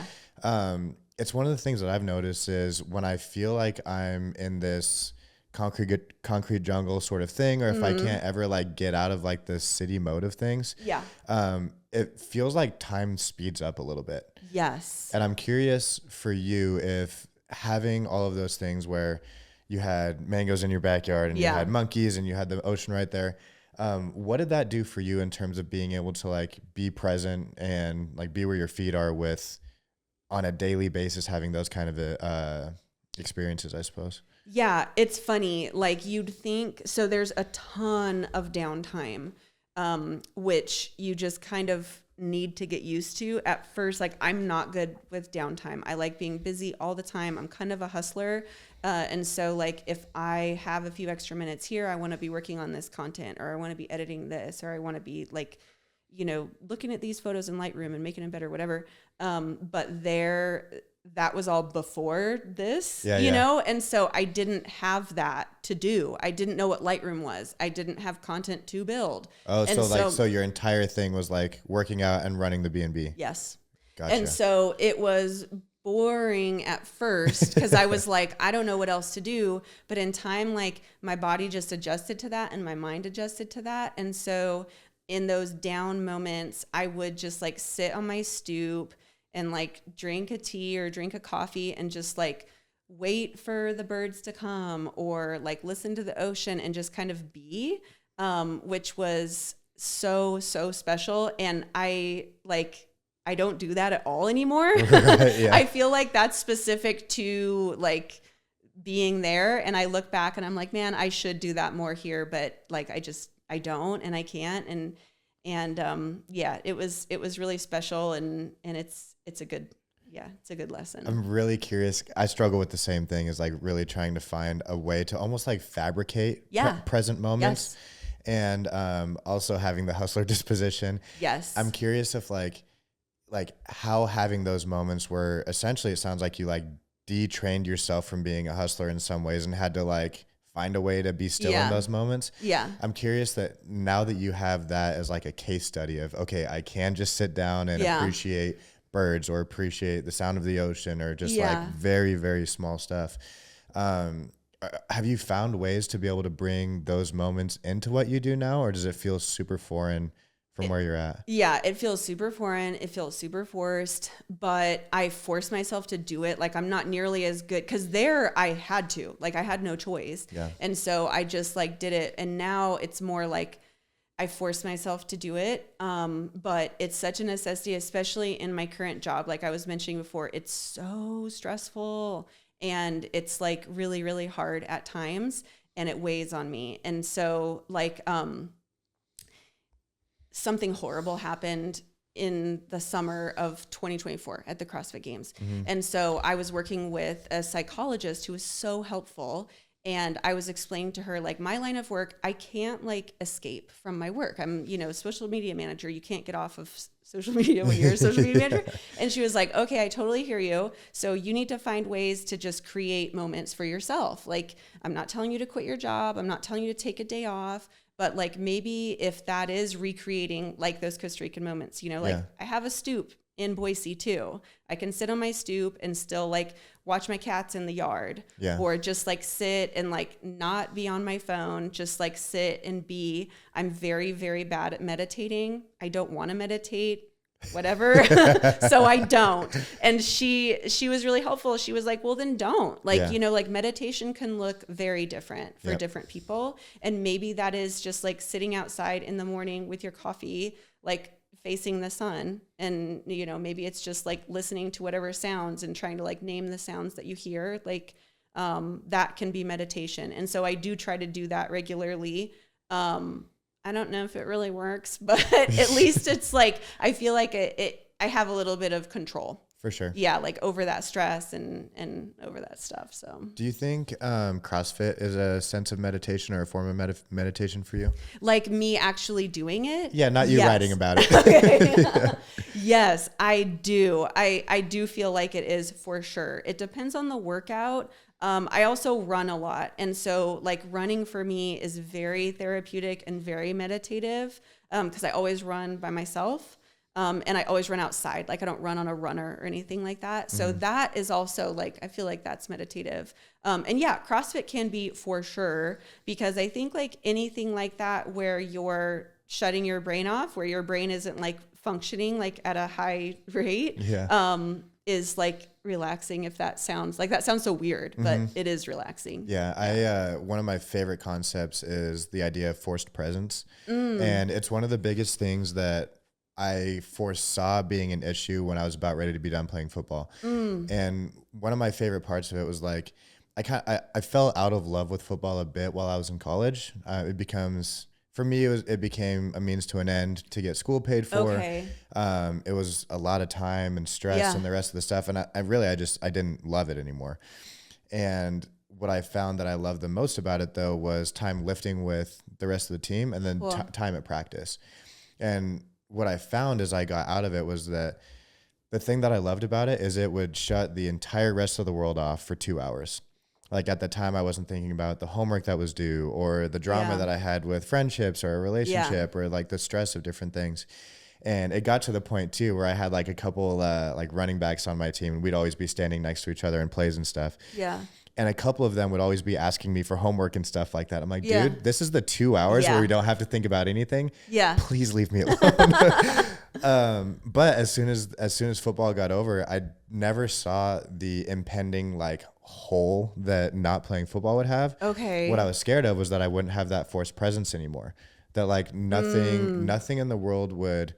it's one of the things that I've noticed is when I feel like I'm in this concrete jungle sort of thing, or if I can't ever like get out of like the city mode of things, it feels like time speeds up a little bit. Yes. And I'm curious for you, if having all of those things where you had mangoes in your backyard and you had monkeys and you had the ocean right there, what did that do for you in terms of being able to like be present and like be where your feet are with on a daily basis, having those kind of experiences, I suppose? Yeah, it's funny. Like you'd think, so there's a ton of downtime, which you just kind of need to get used to at first. Like I'm not good with downtime. I like being busy all the time. I'm kind of a hustler. And so like if I have a few extra minutes here, I want to be working on this content, or I want to be editing this, or I want to be like, looking at these photos in Lightroom and making them better, whatever. But that was all before this, know? And so I didn't have that to do. I didn't know what Lightroom was. I didn't have content to build. Oh, and so your entire thing was like working out and running the B&B. Yes. Gotcha. And so it was boring at first because I was like, I don't know what else to do. But in time, like my body just adjusted to that and my mind adjusted to that. And so in those down moments, I would just like sit on my stoop and like drink a tea or drink a coffee and just like wait for the birds to come, or like listen to the ocean and just kind of be, which was so special. And I don't do that at all anymore. Right, yeah. I feel like that's specific to like being there. And I look back and I'm like, man, I should do that more here. But like, I don't, and I can't. And yeah, it was really special, and it's a good lesson. I'm really curious. I struggle with the same thing, is like really trying to find a way to almost like fabricate present moments. Yes. And also having the hustler disposition. Yes. I'm curious if like how having those moments were essentially, it sounds like you like detrained yourself from being a hustler in some ways and had to like find a way to be still in those moments. Yeah. I'm curious that now that you have that as like a case study of, okay, I can just sit down and appreciate birds or appreciate the sound of the ocean or just like very, very small stuff. Have you found ways to be able to bring those moments into what you do now, or does it feel super foreign from where you're at? Yeah, it feels super foreign. It feels super forced, but I force myself to do it. Like I'm not nearly as good, because there I had to, like I had no choice. Yeah. And so I just like did it. And now it's more like I force myself to do it. But it's such a necessity, especially in my current job. Like I was mentioning before, it's so stressful and it's like really, really hard at times, and it weighs on me. And so like, something horrible happened in the summer of 2024 at the CrossFit Games. Mm-hmm. And so I was working with a psychologist who was so helpful. And I was explaining to her, like, my line of work, I can't like escape from my work. I'm, a social media manager. You can't get off of social media when you're a social media manager. And she was like, okay, I totally hear you. So you need to find ways to just create moments for yourself. Like, I'm not telling you to quit your job. I'm not telling you to take a day off. But like maybe if that is recreating like those Costa Rican moments, I have a stoop in Boise too. I can sit on my stoop and still like watch my cats in the yard, or just like sit and like not be on my phone, just like sit and be. I'm very, very bad at meditating. I don't want to meditate, whatever. So I don't. And she was really helpful. She was like, well, then don't. Like, like meditation can look very different for different people. And maybe that is just like sitting outside in the morning with your coffee, like facing the sun. And, maybe it's just like listening to whatever sounds and trying to like name the sounds that you hear. Like, that can be meditation. And so I do try to do that regularly. I don't know if it really works, but at least it's like, I feel like I have a little bit of control. For sure. Yeah, like over that stress and over that stuff. So do you think CrossFit is a sense of meditation or a form of meditation for you? Like me actually doing it? Yeah, not you writing about it. Okay. Yes, I do. I do feel like it is for sure. It depends on the workout. I also run a lot. And so like running for me is very therapeutic and very meditative, because I always run by myself. And I always run outside. Like I don't run on a runner or anything like that. So that is also like, I feel like that's meditative. And yeah, CrossFit can be for sure, because I think like anything like that where you're shutting your brain off, where your brain isn't like functioning like at a high rate, is like relaxing. If that sounds so weird, but it is relaxing. Yeah. One of my favorite concepts is the idea of forced presence. And it's one of the biggest things that I foresaw being an issue when I was about ready to be done playing football. And one of my favorite parts of it was like, I fell out of love with football a bit while I was in college. For me, it became a means to an end to get school paid for. Okay. It was a lot of time and stress Yeah. and the rest of the stuff. And I didn't love it anymore. And what I found that I loved the most about it, though, was time lifting with the rest of the team and then Cool. time at practice. And what I found as I got out of it was that the thing that I loved about it is it would shut the entire rest of the world off for 2 hours. Like at the time, I wasn't thinking about the homework that was due or the drama that I had with friendships or a relationship or like the stress of different things. And it got to the point too where I had like a couple like running backs on my team, and we'd always be standing next to each other in plays and stuff. Yeah. And a couple of them would always be asking me for homework and stuff like that. I'm like, dude, this is the 2 hours where we don't have to think about anything. Yeah. Please leave me alone. But as soon as football got over, I never saw the impending like hole that not playing football would have. Okay. What I was scared of was that I wouldn't have that forced presence anymore. That like nothing in the world would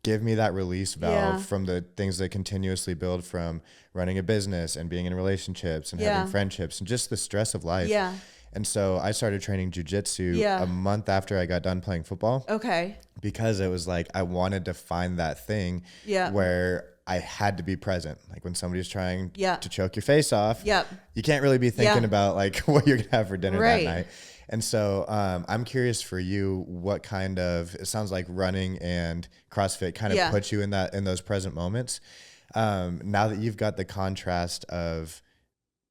give me that release valve from the things that continuously build from running a business and being in relationships and having friendships and just the stress of life. Yeah. And so I started training jujitsu a month after I got done playing football. Okay. Because it was like I wanted to find that thing where I had to be present. Like when somebody's trying to choke your face off, you can't really be thinking about like what you're gonna have for dinner that night. And so I'm curious for you, what kind of, it sounds like running and CrossFit kind of put you in those present moments. Now that you've got the contrast of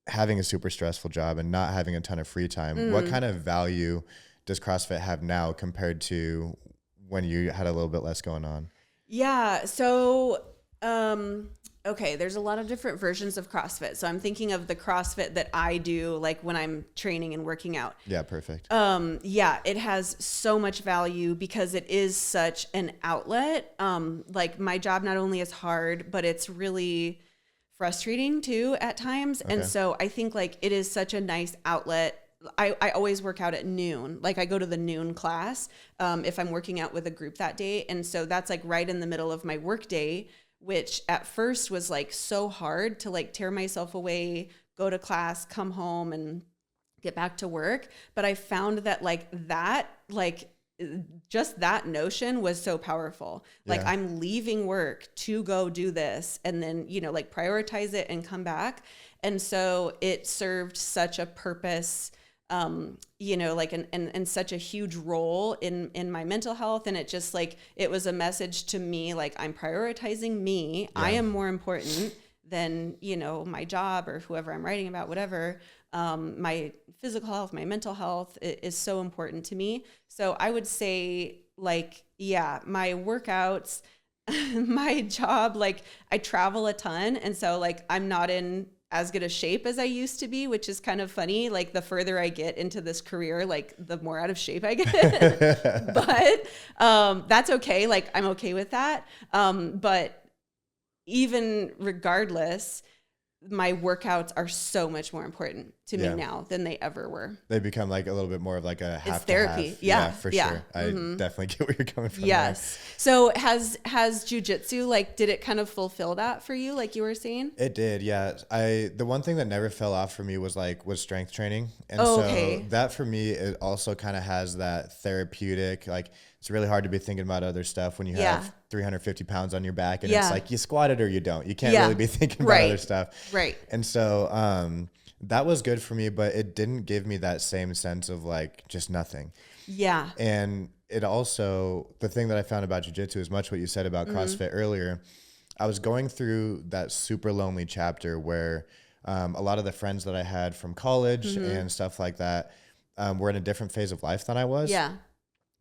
having a super stressful job and not having a ton of free time, what kind of value does CrossFit have now compared to when you had a little bit less going on? Yeah. So, okay, there's a lot of different versions of CrossFit. So I'm thinking of the CrossFit that I do, like when I'm training and working out. Yeah, perfect. Yeah, it has so much value because it is such an outlet. Like my job not only is hard, but it's really frustrating too at times. Okay. And so I think like it is such a nice outlet. I always work out at noon. Like I go to the noon class if I'm working out with a group that day. And so that's like right in the middle of my work day, which at first was like so hard to like tear myself away, go to class, come home and get back to work. But I found that just that notion was so powerful. Like I'm leaving work to go do this and then, like prioritize it and come back. And so it served such a purpose, like and such a huge role in my mental health. And it just like, it was a message to me, like I'm prioritizing me. Yeah. I am more important than, my job or whoever I'm writing about, whatever. My physical health, my mental health is so important to me. So I would say like, my workouts, my job, like I travel a ton. And so like, I'm not in as good a shape as I used to be, which is kind of funny. Like the further I get into this career, like the more out of shape I get, but, that's okay. Like I'm okay with that. But even regardless, my workouts are so much more important to me now than they ever were. They become like a little bit more of like a half. It's therapy. Half. Yeah, for sure. I definitely get where you're coming from. Yes. There. So has jujitsu, like, did it kind of fulfill that for you? Like you were saying? It did. Yeah. The one thing that never fell off for me was strength training. And that for me, it also kind of has that therapeutic, like it's really hard to be thinking about other stuff when you have 350 pounds on your back and it's like you squat it or you don't. You can't really be thinking about other stuff. Right. And so that was good for me, but it didn't give me that same sense of like just nothing. Yeah. And it also, the thing that I found about jiu-jitsu is much what you said about CrossFit earlier. I was going through that super lonely chapter where a lot of the friends that I had from college and stuff like that were in a different phase of life than I was. Yeah.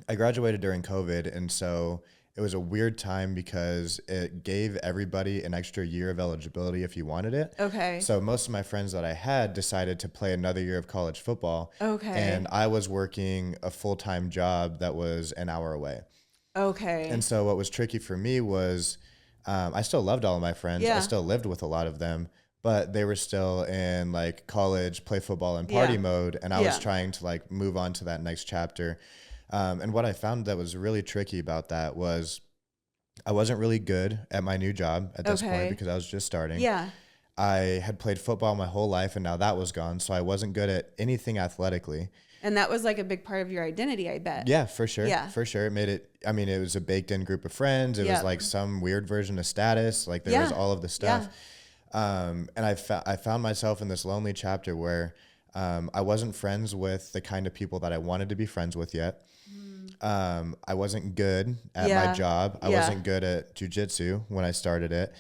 I graduated during COVID, and so it was a weird time because it gave everybody an extra year of eligibility if you wanted it. Okay. So most of my friends that I had decided to play another year of college football. Okay. And I was working a full-time job that was an hour away. Okay. And so what was tricky for me was I still loved all of my friends. I still lived with a lot of them, but they were still in like college, play football and party mode. And I was trying to like move on to that next chapter. And what I found that was really tricky about that was I wasn't really good at my new job at this point because I was just starting. Yeah. I had played football my whole life and now that was gone. So I wasn't good at anything athletically. And that was like a big part of your identity, I bet. Yeah, for sure. Yeah. For sure. It made it, I mean, it was a baked in group of friends. It was like some weird version of status. Like there was all of the stuff. And I found myself in this lonely chapter where I wasn't friends with the kind of people that I wanted to be friends with yet. I wasn't good at my job. I wasn't good at jujitsu when I started it.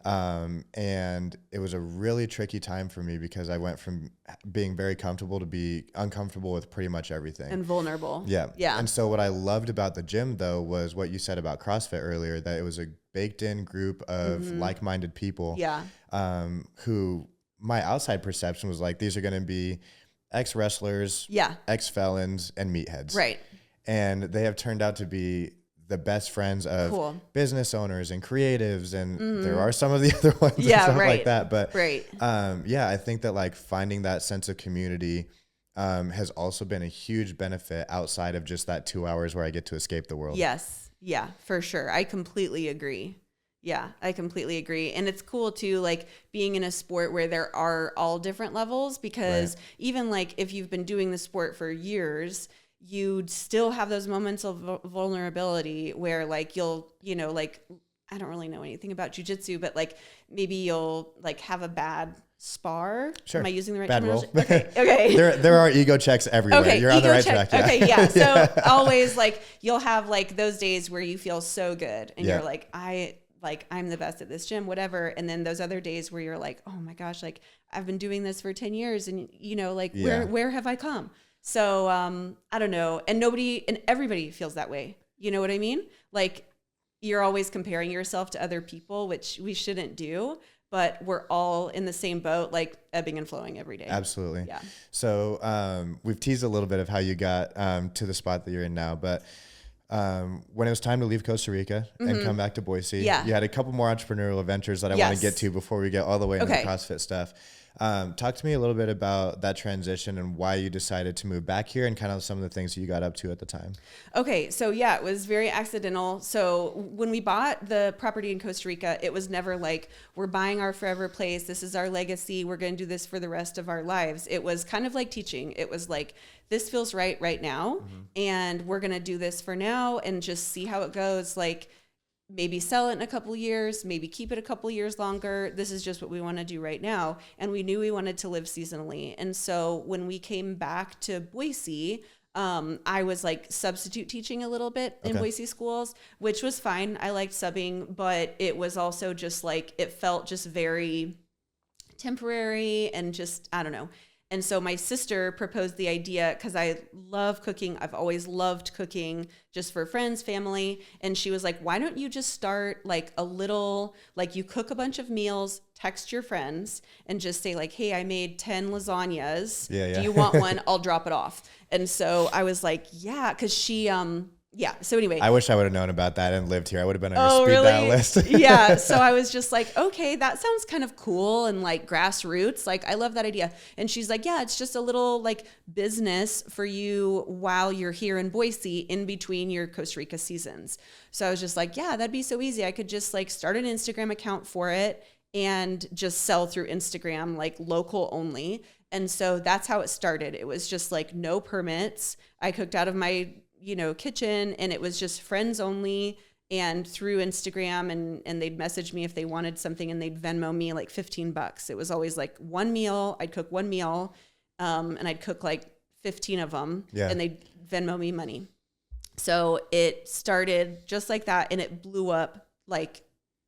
And it was a really tricky time for me because I went from being very comfortable to be uncomfortable with pretty much everything. And vulnerable. Yeah. Yeah. And so what I loved about the gym though was what you said about CrossFit earlier, that it was a baked in group of like-minded people. Yeah. Who my outside perception was like, these are going to be ex-wrestlers, ex-felons, and meatheads. Right. And they have turned out to be the best friends of business owners and creatives. And there are some of the other ones and stuff like that. But I think that like finding that sense of community has also been a huge benefit outside of just that 2 hours where I get to escape the world. Yes. Yeah, for sure. I completely agree. Yeah, I completely agree. And it's cool too, like being in a sport where there are all different levels, because even like if you've been doing the sport for years, you'd still have those moments of vulnerability where like you'll, you know, like I don't really know anything about jujitsu, but like maybe you'll like have a bad spar. Sure. Am I using the right bad terminology? roll? Okay. There are ego checks everywhere. Okay, you're on the right check. track. Okay, yeah. So always like you'll have like those days where you feel so good and you're like, I'm the best at this gym, whatever. And then those other days where you're like, oh my gosh, like I've been doing this for 10 years and you know, like where have I come? So, I don't know. And everybody feels that way. You know what I mean? Like you're always comparing yourself to other people, which we shouldn't do, but we're all in the same boat, like ebbing and flowing every day. Absolutely. Yeah. So, we've teased a little bit of how you got, to the spot that you're in now, but when it was time to leave Costa Rica and come back to Boise, you had a couple more entrepreneurial adventures that I want to get to before we get all the way into the CrossFit stuff. Talk to me a little bit about that transition and why you decided to move back here and kind of some of the things that you got up to at the time. Okay. So yeah, it was very accidental. So when we bought the property in Costa Rica, it was never like, we're buying our forever place. This is our legacy. We're going to do this for the rest of our lives. It was kind of like teaching. It was like, this feels right now. And we're going to do this for now and just see how it goes. Like, maybe sell it in a couple years, maybe keep it a couple years longer. This is just what we want to do right now. And we knew we wanted to live seasonally. And so when we came back to Boise, I was like substitute teaching a little bit in Boise schools, which was fine. I liked subbing, but it was also just like, it felt just very temporary and just, I don't know. And so my sister proposed the idea because I love cooking. I've always loved cooking just for friends, family. And she was like, why don't you just start like a little, like you cook a bunch of meals, text your friends and just say like, hey, I made 10 lasagnas. Do you want one? I'll drop it off. And so I was like, yeah, because she, so anyway. I wish I would have known about that and lived here. I would have been on your speed dial list. Yeah. So I was just like, okay, that sounds kind of cool and like grassroots. Like, I love that idea. And she's like, yeah, it's just a little like business for you while you're here in Boise in between your Costa Rica seasons. So I was just like, yeah, that'd be so easy. I could just like start an Instagram account for it and just sell through Instagram, like local only. And so that's how it started. It was just like no permits. I cooked out of my kitchen, and it was just friends only and through Instagram, and they'd message me if they wanted something and they'd Venmo me like $15. It was always like one meal. I'd cook one meal, and I'd cook like 15 of them and they'd Venmo me money. So it started just like that, and it blew up like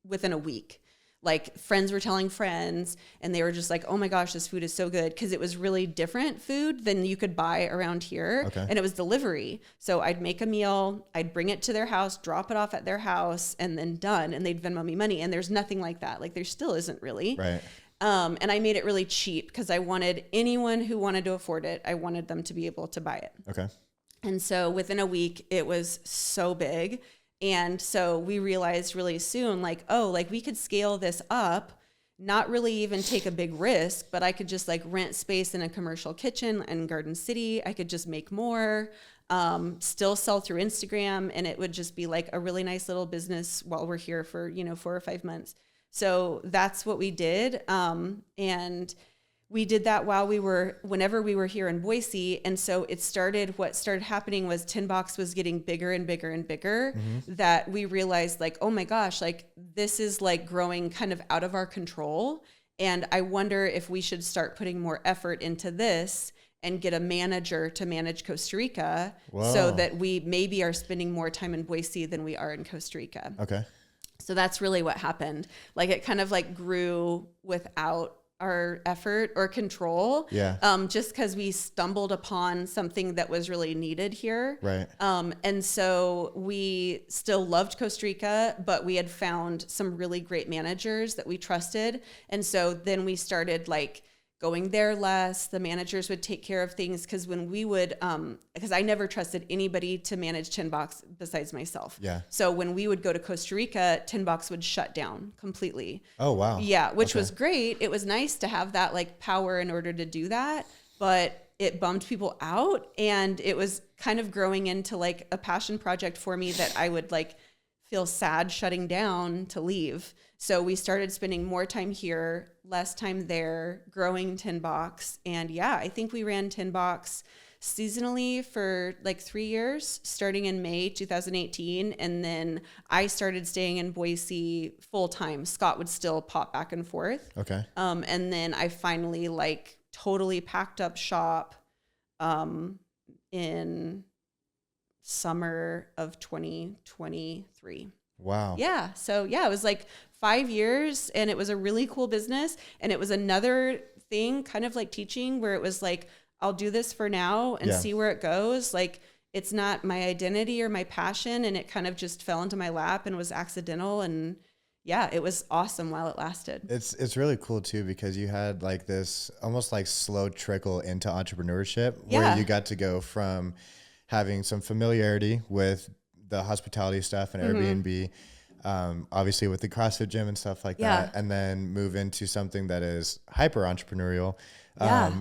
within a week. Like friends were telling friends, and they were just like, oh my gosh, this food is so good. Cause it was really different food than you could buy around here. And it was delivery. So I'd make a meal, I'd bring it to their house, drop it off at their house, and then done. And they'd Venmo me money. And there's nothing like that. Like there still isn't really. Right. And I made it really cheap because I wanted anyone who wanted to afford it, I wanted them to be able to buy it. Okay. And so within a week, it was so big. And so we realized really soon, like, oh, like we could scale this up, not really even take a big risk, but I could just like rent space in a commercial kitchen in Garden City. I could just make more, still sell through Instagram. And it would just be like a really nice little business while we're here for, 4 or 5 months. So that's what we did. And we did that whenever we were here in Boise. And so what started happening was Tin Box was getting bigger and bigger and bigger, that we realized like, oh my gosh, like this is like growing kind of out of our control. And I wonder if we should start putting more effort into this and get a manager to manage Costa Rica. Whoa. So that we maybe are spending more time in Boise than we are in Costa Rica. Okay. So that's really what happened. Like it kind of like grew without our effort or control. Yeah. Just because we stumbled upon something that was really needed here. Right. And so we still loved Costa Rica, but we had found some really great managers that we trusted. And so then we started like going there less. The managers would take care of things, because when we would, because I never trusted anybody to manage Tin Box besides myself. Yeah. So when we would go to Costa Rica, Tin Box would shut down completely. Oh, wow. Yeah, which was great. It was nice to have that like power in order to do that, but it bummed people out, and it was kind of growing into like a passion project for me that I would like feel sad shutting down to leave. So we started spending more time here, less time there, growing Tin Box. And yeah, I think we ran Tin Box seasonally for like 3 years, starting in May 2018. And then I started staying in Boise full time. Scott would still pop back and forth. Okay. And then I finally like totally packed up shop in summer of 2023. Wow. Yeah. So yeah, it was like 5 years, and it was a really cool business. And it was another thing, kind of like teaching, where it was like, I'll do this for now and see where it goes. Like it's not my identity or my passion. And it kind of just fell into my lap and was accidental. And yeah, it was awesome while it lasted. It's really cool too, because you had like this almost like slow trickle into entrepreneurship, where you got to go from having some familiarity with the hospitality stuff and Airbnb, obviously with the CrossFit gym and stuff like that, and then move into something that is hyper entrepreneurial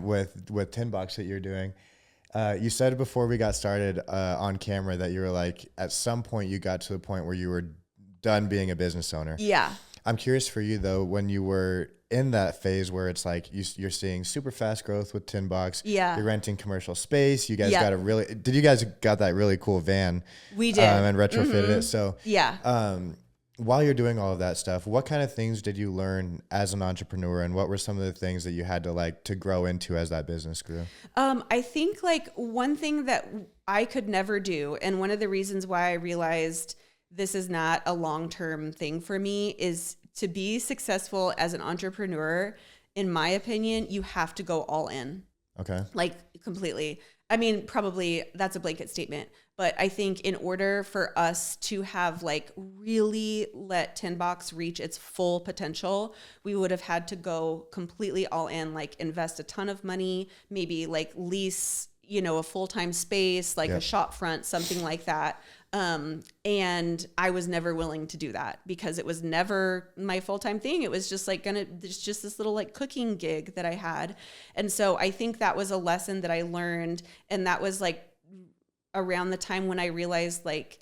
with Tin Box that you're doing. You said before we got started on camera that you were like, at some point you got to the point where you were done being a business owner. Yeah. I'm curious for you though, when you were in that phase where it's like you're seeing super fast growth with Tin Box. Yeah. You're renting commercial space. You guys did you guys got that really cool van? We did. And retrofitted it. So while you're doing all of that stuff, what kind of things did you learn as an entrepreneur, and what were some of the things that you had to like to grow into as that business grew? I think like one thing that I could never do, and one of the reasons why I realized this is not a long-term thing for me, is to be successful as an entrepreneur. In my opinion, you have to go all in. Okay. Like completely. I mean, probably that's a blanket statement, but I think in order for us to have like really let Tin Box reach its full potential, we would have had to go completely all in, like invest a ton of money, maybe like lease, a full-time space, like a shop front, something like that. And I was never willing to do that, because it was never my full-time thing. It was just like there's just this little like cooking gig that I had. And so I think that was a lesson that I learned. And that was like around the time when I realized like,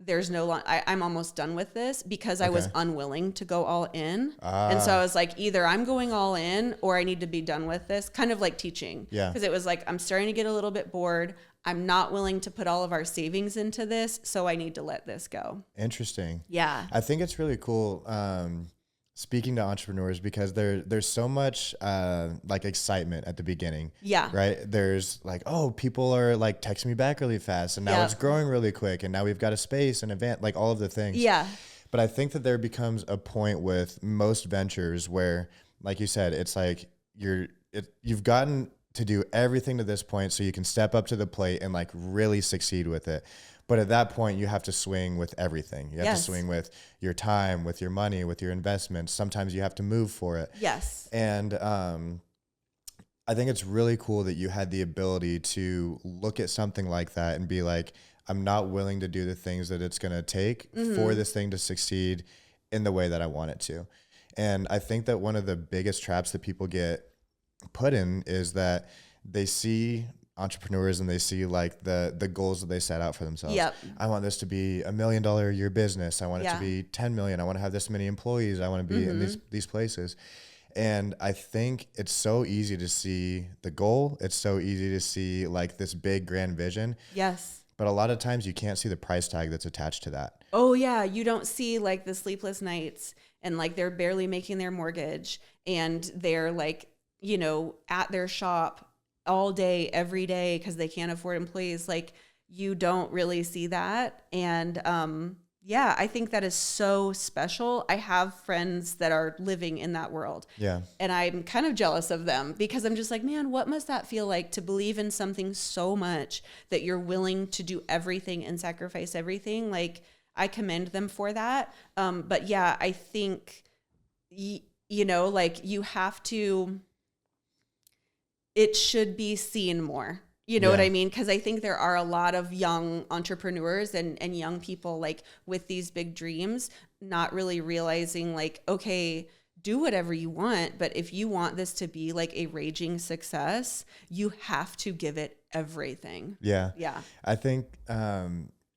I'm almost done with this, because I was unwilling to go all in. And so I was like, either I'm going all in or I need to be done with this, kind of like teaching. Yeah. Because it was like, I'm starting to get a little bit bored. I'm not willing to put all of our savings into this, so I need to let this go. Interesting. Yeah. I think it's really cool speaking to entrepreneurs, because there's so much like excitement at the beginning. Yeah. Right? There's like, oh, people are like texting me back really fast, and now it's growing really quick, and now we've got a space and event, like all of the things. Yeah. But I think that there becomes a point with most ventures where, like you said, it's like you've gotten to do everything to this point so you can step up to the plate and like really succeed with it. But at that point, you have to swing with everything. You have to swing with your time, with your money, with your investments. Sometimes you have to move for it. Yes. And I think it's really cool that you had the ability to look at something like that and be like, I'm not willing to do the things that it's going to take for this thing to succeed in the way that I want it to. And I think that one of the biggest traps that people get put in is that they see entrepreneurs and they see like the goals that they set out for themselves. Yep. I want this to be $1 million a year business. I want it Yeah. to be 10 million. I want to have this many employees. I want to be in these places. And I think it's so easy to see the goal. It's so easy to see like this big grand vision. Yes. But a lot of times you can't see the price tag that's attached to that. Oh yeah. You don't see like the sleepless nights and like they're barely making their mortgage and they're like, you know, at their shop all day, every day, because they can't afford employees. Like you don't really see that. And yeah, I think that is so special. I have friends that are living in that world. Yeah. And I'm kind of jealous of them because I'm just like, man, what must that feel like to believe in something so much that you're willing to do everything and sacrifice everything? Like I commend them for that. But yeah, I think, you know, like you have to, it should be seen more. You know what I mean? Because I think there are a lot of young entrepreneurs and young people like with these big dreams, not really realizing like, okay, do whatever you want. But if you want this to be like a raging success, you have to give it everything. Yeah. Yeah. I think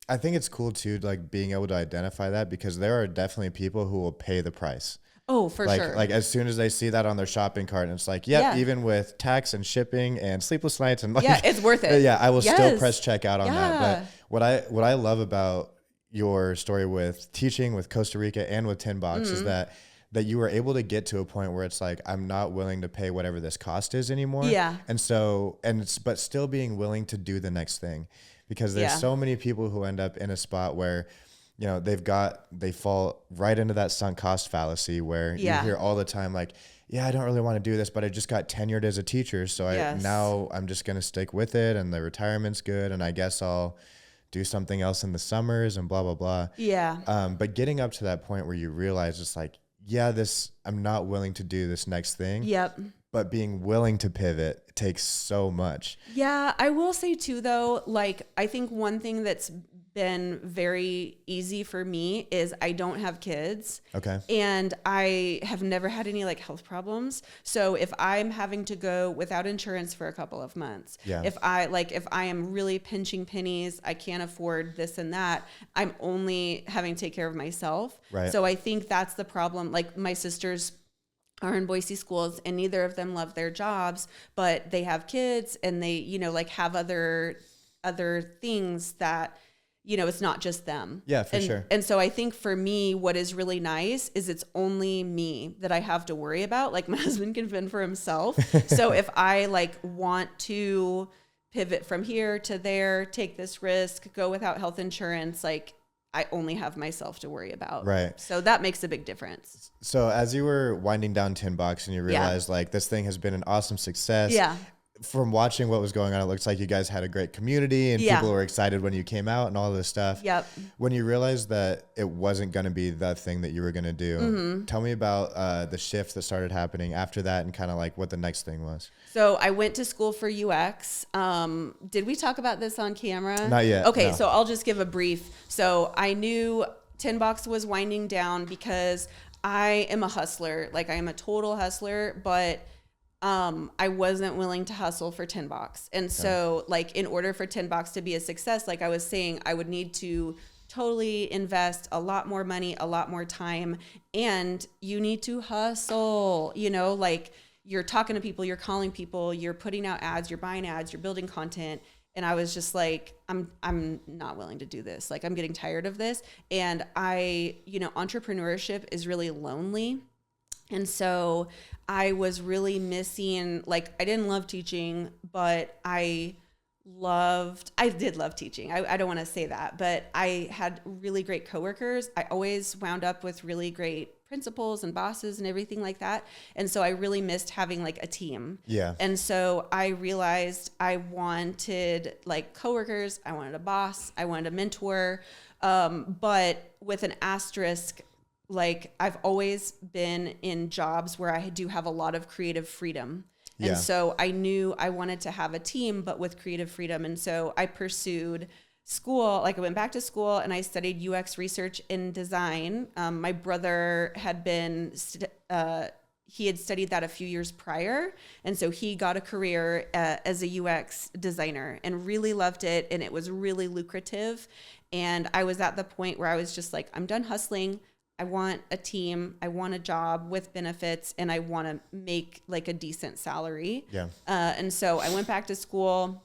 it's cool too, like being able to identify that because there are definitely people who will pay the price. Oh, for sure. Like as soon as they see that on their shopping cart and it's like, yep, even with tax and shipping and sleepless nights and like, yeah, it's worth it. Yeah, I will still press checkout on that. Yeah. But what I love about your story with teaching with Costa Rica and with Tin Box is that you were able to get to a point where it's like, I'm not willing to pay whatever this cost is anymore. Yeah. But still being willing to do the next thing because there's so many people who end up in a spot where, you know, they fall right into that sunk cost fallacy where you hear all the time, like, yeah, I don't really want to do this, but I just got tenured as a teacher. So now I'm just going to stick with it and the retirement's good. And I guess I'll do something else in the summers and blah, blah, blah. Yeah. But getting up to that point where you realize it's like, yeah, I'm not willing to do this next thing. Yep. But being willing to pivot takes so much. Yeah. I will say too, though, like, I think one thing that's been very easy for me is I don't have kids. Okay. And I have never had any like health problems. So if I'm having to go without insurance for a couple of months, if I am really pinching pennies, I can't afford this and that, I'm only having to take care of myself. Right. So I think that's the problem. Like my sisters are in Boise schools and neither of them love their jobs, but they have kids and they, you know, like have other things that, you know, it's not just them. Yeah, for sure. And so I think for me, what is really nice is it's only me that I have to worry about. Like my husband can fend for himself. So if I like want to pivot from here to there, take this risk, go without health insurance, like I only have myself to worry about. Right. So that makes a big difference. So as you were winding down Tin Box and you realized like this thing has been an awesome success. Yeah. From watching what was going on, it looks like you guys had a great community and people were excited when you came out and all this stuff. Yep. When you realized that it wasn't going to be the thing that you were going to do, tell me about the shift that started happening after that and kind of like what the next thing was. So I went to school for UX. Did we talk about this on camera? Not yet. Okay, no. So I'll just give a brief. So I knew Tin Box was winding down because I am a hustler. Like I am a total hustler, but I wasn't willing to hustle for Tin Box. And so like in order for Tin Box to be a success, like I was saying, I would need to totally invest a lot more money, a lot more time, and you need to hustle, you know, like you're talking to people, you're calling people, you're putting out ads, you're buying ads, you're building content. And I was just like, I'm not willing to do this. Like I'm getting tired of this. And entrepreneurship is really lonely. And so I was really missing, like, I didn't love teaching, but I did love teaching. I don't want to say that, but I had really great coworkers. I always wound up with really great principals and bosses and everything like that. And so I really missed having like a team. Yeah. And so I realized I wanted like coworkers, I wanted a boss, I wanted a mentor, but with an asterisk. Like I've always been in jobs where I do have a lot of creative freedom. And so I knew I wanted to have a team, but with creative freedom. And so I pursued school. Like I went back to school and I studied UX research and design. My brother had been he had studied that a few years prior. And so he got a career as a UX designer and really loved it. And it was really lucrative. And I was at the point where I was just like, I'm done hustling. I want a team. I want a job with benefits, and I want to make like a decent salary. Yeah. And so I went back to school,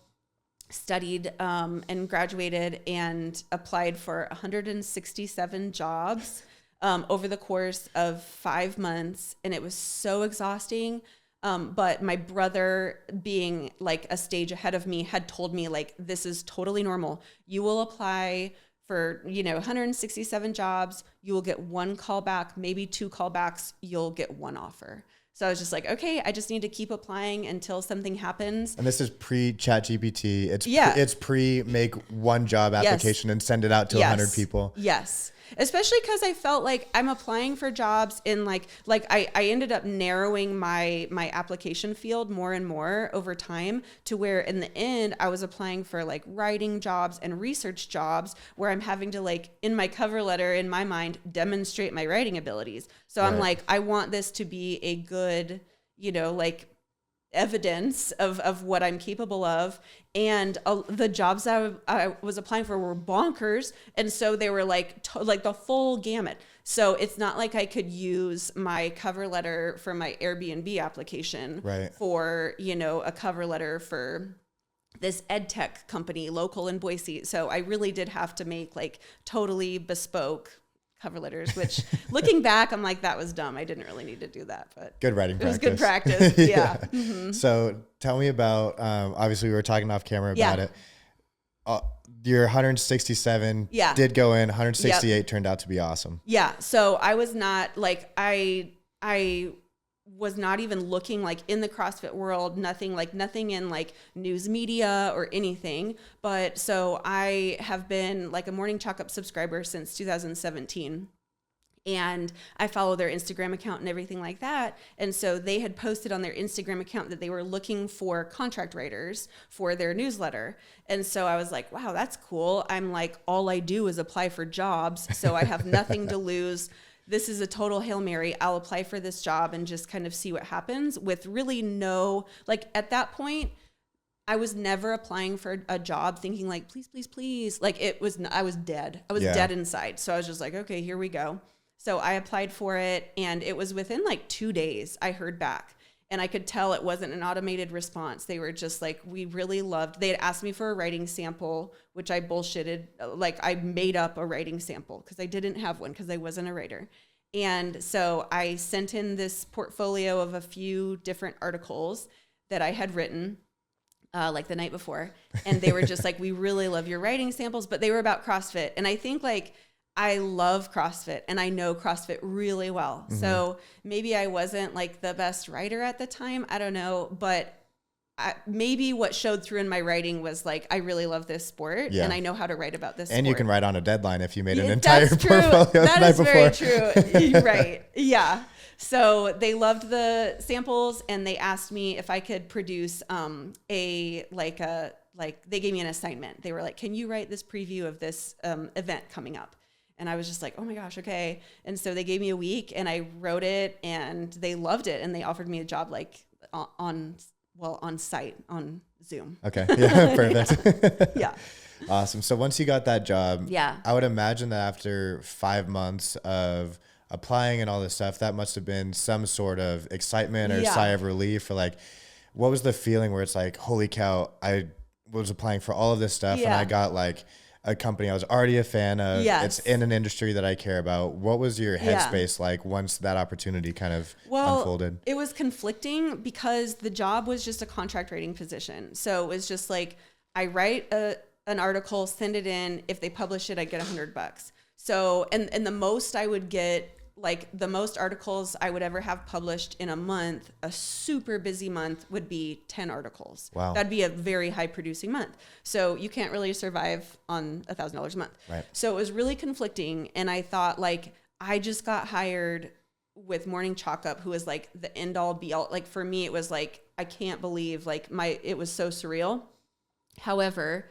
studied, and graduated, and applied for 167 jobs over the course of 5 months. And it was so exhausting. But my brother, being like a stage ahead of me, had told me like, this is totally normal. You will apply for, 167 jobs. You will get one callback, maybe 2 callbacks. You'll get 1 offer. So I was just like, okay, I just need to keep applying until something happens. And this is pre-ChatGPT. It's pre-make one job application and send it out to 100 people. Yes. Especially because I felt like I'm applying for jobs in like I ended up narrowing my application field more and more over time, to where in the end I was applying for like writing jobs and research jobs, where I'm having to like in my cover letter, in my mind, demonstrate my writing abilities. So I'm like, I want this to be a good, like evidence of what I'm capable of. And the jobs I was applying for were bonkers. And so they were like the full gamut. So it's not like I could use my cover letter for my Airbnb application for, a cover letter for this ed tech company local in Boise. So I really did have to make like totally bespoke cover letters, which looking back, I'm like, that was dumb. I didn't really need to do that, but good writing practice. It was good practice. Yeah. Mm-hmm. So tell me about, obviously we were talking off camera about it. Your 167 did go in, 168 turned out to be awesome. Yeah. So I was not like, I was not even looking like in the CrossFit world, nothing in like news media or anything. But so I have been like a Morning Chalk Up subscriber since 2017. And I follow their Instagram account and everything like that. And so they had posted on their Instagram account that they were looking for contract writers for their newsletter. And so I was like, wow, that's cool. I'm like, all I do is apply for jobs. So I have nothing to lose. This is a total Hail Mary. I'll apply for this job and just kind of see what happens, with really no, like at that point, I was never applying for a job thinking like, please, please, please. Like I was dead. I was dead inside. So I was just like, okay, here we go. So I applied for it, and it was within like 2 days I heard back. And I could tell it wasn't an automated response. They were just like, we really loved, they had asked me for a writing sample, which I bullshitted. Like I made up a writing sample because I didn't have one because I wasn't a writer. And so I sent in this portfolio of a few different articles that I had written like the night before. And they were just like, we really love your writing samples, but they were about CrossFit. And I think like, I love CrossFit and I know CrossFit really well. Mm-hmm. So maybe I wasn't like the best writer at the time. I don't know. But maybe what showed through in my writing was like, I really love this sport and I know how to write about this sport. And you can write on a deadline if you made an entire portfolio the night before. That is very true. Right. Yeah. So they loved the samples and they asked me if I could produce they gave me an assignment. They were like, can you write this preview of this event coming up? And I was just like, oh my gosh, okay. And so they gave me a week and I wrote it and they loved it. And they offered me a job like on site on Zoom. Okay. Yeah. Perfect. Yeah. Awesome. So once you got that job, yeah, I would imagine that after 5 months of applying and all this stuff, that must have been some sort of excitement or sigh of relief, or like, what was the feeling where it's like, holy cow, I was applying for all of this stuff and I got like a company I was already a fan of. It's in an industry that I care about. What was your headspace like once that opportunity kind of unfolded? It was conflicting because the job was just a contract writing position. So it was just like, I write an article, send it in. If they publish it, I get $100. So, and the most I would get, like the most articles I would ever have published in a month, a super busy month, would be 10 articles. Wow. That'd be a very high producing month. So you can't really survive on $1,000 a month. Right. So it was really conflicting. And I thought like, I just got hired with Morning Chalk Up, who was like the end all be all. Like for me, it was like, I can't believe like it was so surreal. However,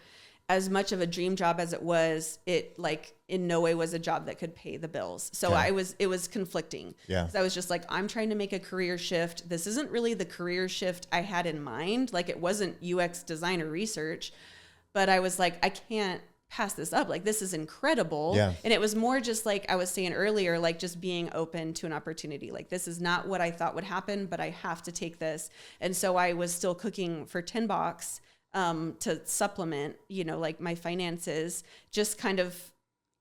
as much of a dream job as it was, it like in no way was a job that could pay the bills. So it was conflicting. Yeah. So I was just like, I'm trying to make a career shift. This isn't really the career shift I had in mind. Like it wasn't UX design or research, but I was like, I can't pass this up. Like this is incredible. Yeah. And it was more just like I was saying earlier, like just being open to an opportunity. Like this is not what I thought would happen, but I have to take this. And so I was still cooking for $10 to supplement, you know, like my finances, just kind of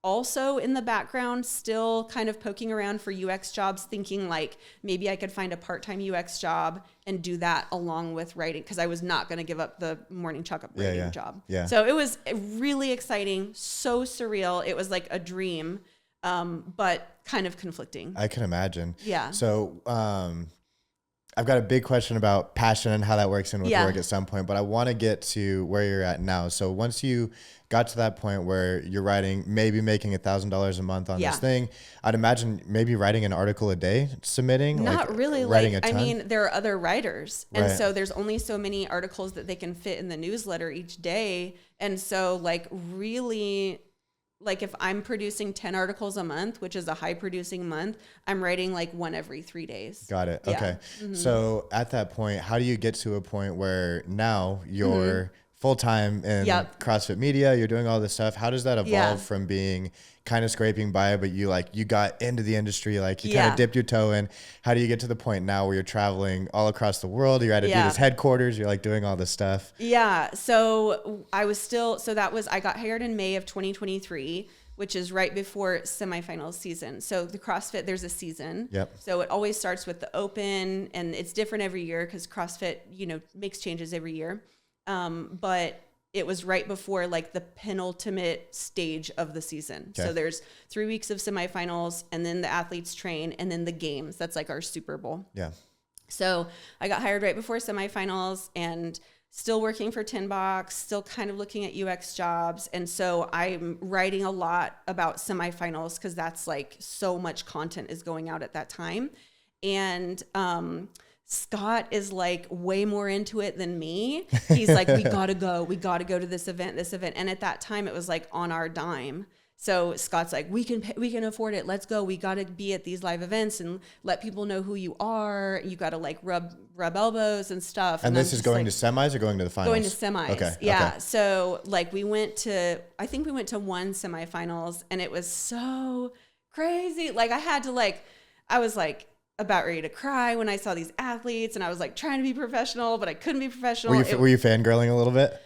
also in the background, still kind of poking around for UX jobs, thinking like maybe I could find a part-time UX job and do that along with writing, because I was not going to give up the morning chalk-up writing job. Yeah. So it was really exciting, so surreal. It was like a dream, but kind of conflicting. I can imagine. Yeah. So I've got a big question about passion and how that works in with work at some point, but I want to get to where you're at now. So once you got to that point where you're writing, maybe making $1,000 a month on this thing, I'd imagine maybe writing an article a day, submitting. Not like, really. Writing like, a ton? I mean, there are other writers. And Right. so there's only so many articles that they can fit in the newsletter each day. And so like really, like if I'm producing 10 articles a month, which is a high producing month, I'm writing like one every 3 days. Got it. Yeah. Okay. So at that point, how do you get to a point where now you're full-time in CrossFit media, you're doing all this stuff? How does that evolve from being kind of scraping by, but you got into the industry, like you kind of dipped your toe in? How do you get to the point now where you're traveling all across the world? You're at Adidas headquarters, you're like doing all this stuff. Yeah. So I got hired in May of 2023, which is right before semifinals season. So the CrossFit, there's a season. Yep. So it always starts with the open, and it's different every year because CrossFit, you know, makes changes every year. But it was right before like the penultimate stage of the season. Okay. So there's 3 weeks of semifinals, and then the athletes train, and then the games. That's like our Super Bowl. Yeah. So I got hired right before semifinals and still working for $10, still kind of looking at UX jobs. And so I'm writing a lot about semifinals because that's like so much content is going out at that time. And, Scott is like way more into it than me. He's like, we gotta go to this event. And at that time it was like on our dime. So Scott's like, we can afford it. Let's go. We got to be at these live events and let people know who you are. You got to like rub elbows and stuff. And this is going to semis or going to the finals? Going to semis. Okay. Yeah. Okay. So like I think we went to one semifinals, and it was so crazy. Like I was like about ready to cry when I saw these athletes, and I was like trying to be professional, but I couldn't be professional. Were you fangirling a little bit?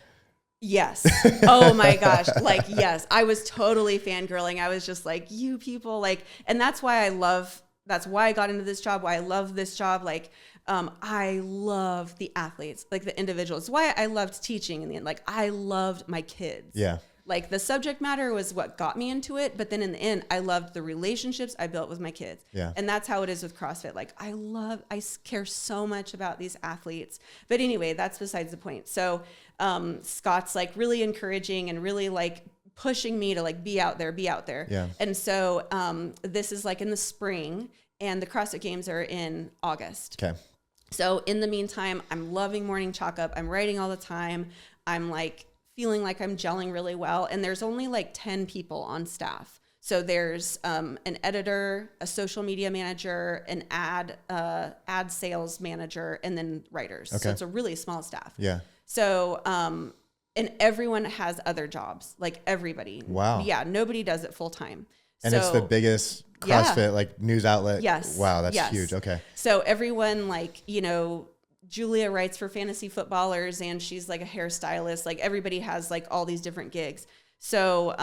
Yes. Oh my gosh. Like, yes, I was totally fangirling. I was just like, you people, like, and that's why I got into this job. Why I love this job. Like, I love the athletes, like the individuals. It's why I loved teaching in the end. Like, I loved my kids. Yeah. Like the subject matter was what got me into it. But then in the end, I loved the relationships I built with my kids. Yeah. And that's how it is with CrossFit. Like I care so much about these athletes. But anyway, that's besides the point. So Scott's like really encouraging and really like pushing me to like be out there. Yeah. And so this is like in the spring, and the CrossFit Games are in August. Okay. So in the meantime, I'm loving morning chalk up. I'm writing all the time. I'm like feeling like I'm gelling really well. And there's only like 10 people on staff. So there's an editor, a social media manager, an ad sales manager, and then writers. Okay. So it's a really small staff. Yeah. So, and everyone has other jobs, like everybody. Wow. Yeah. Nobody does it full time. And it's the biggest CrossFit like news outlet. Yes. Wow. That's huge. Okay. So everyone like, you know, Julia writes for fantasy footballers, and she's like a hairstylist. Like everybody has like all these different gigs. So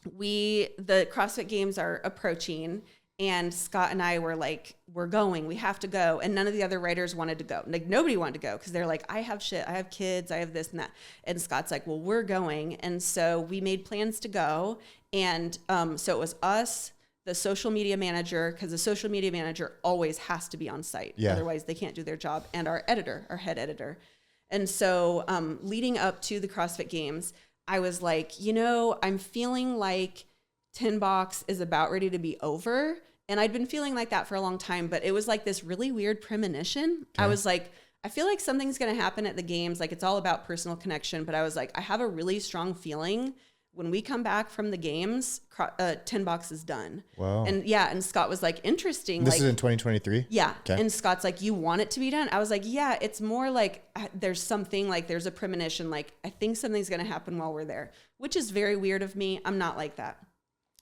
the CrossFit Games are approaching, and Scott and I were like, we're going, we have to go. And none of the other writers wanted to go. Like nobody wanted to go because they're like, I have shit, I have kids, I have this and that. And Scott's like, well, we're going. And so we made plans to go. And so it was us, the social media manager, because the social media manager always has to be on site. Yeah. Otherwise they can't do their job. And our editor, our head editor. And so leading up to the CrossFit Games, I was like, you know, I'm feeling like $10 is about ready to be over. And I'd been feeling like that for a long time, but it was like this really weird premonition. Okay. I was like, I feel like something's going to happen at the games. Like it's all about personal connection. But I was like, I have a really strong feeling when we come back from the games, 10 box is done. Wow. And Scott was like, interesting. This like, is in 2023? Yeah. Okay. And Scott's like, you want it to be done? I was like, yeah, it's more like there's something like there's a premonition. Like I think something's going to happen while we're there, which is very weird of me. I'm not like that.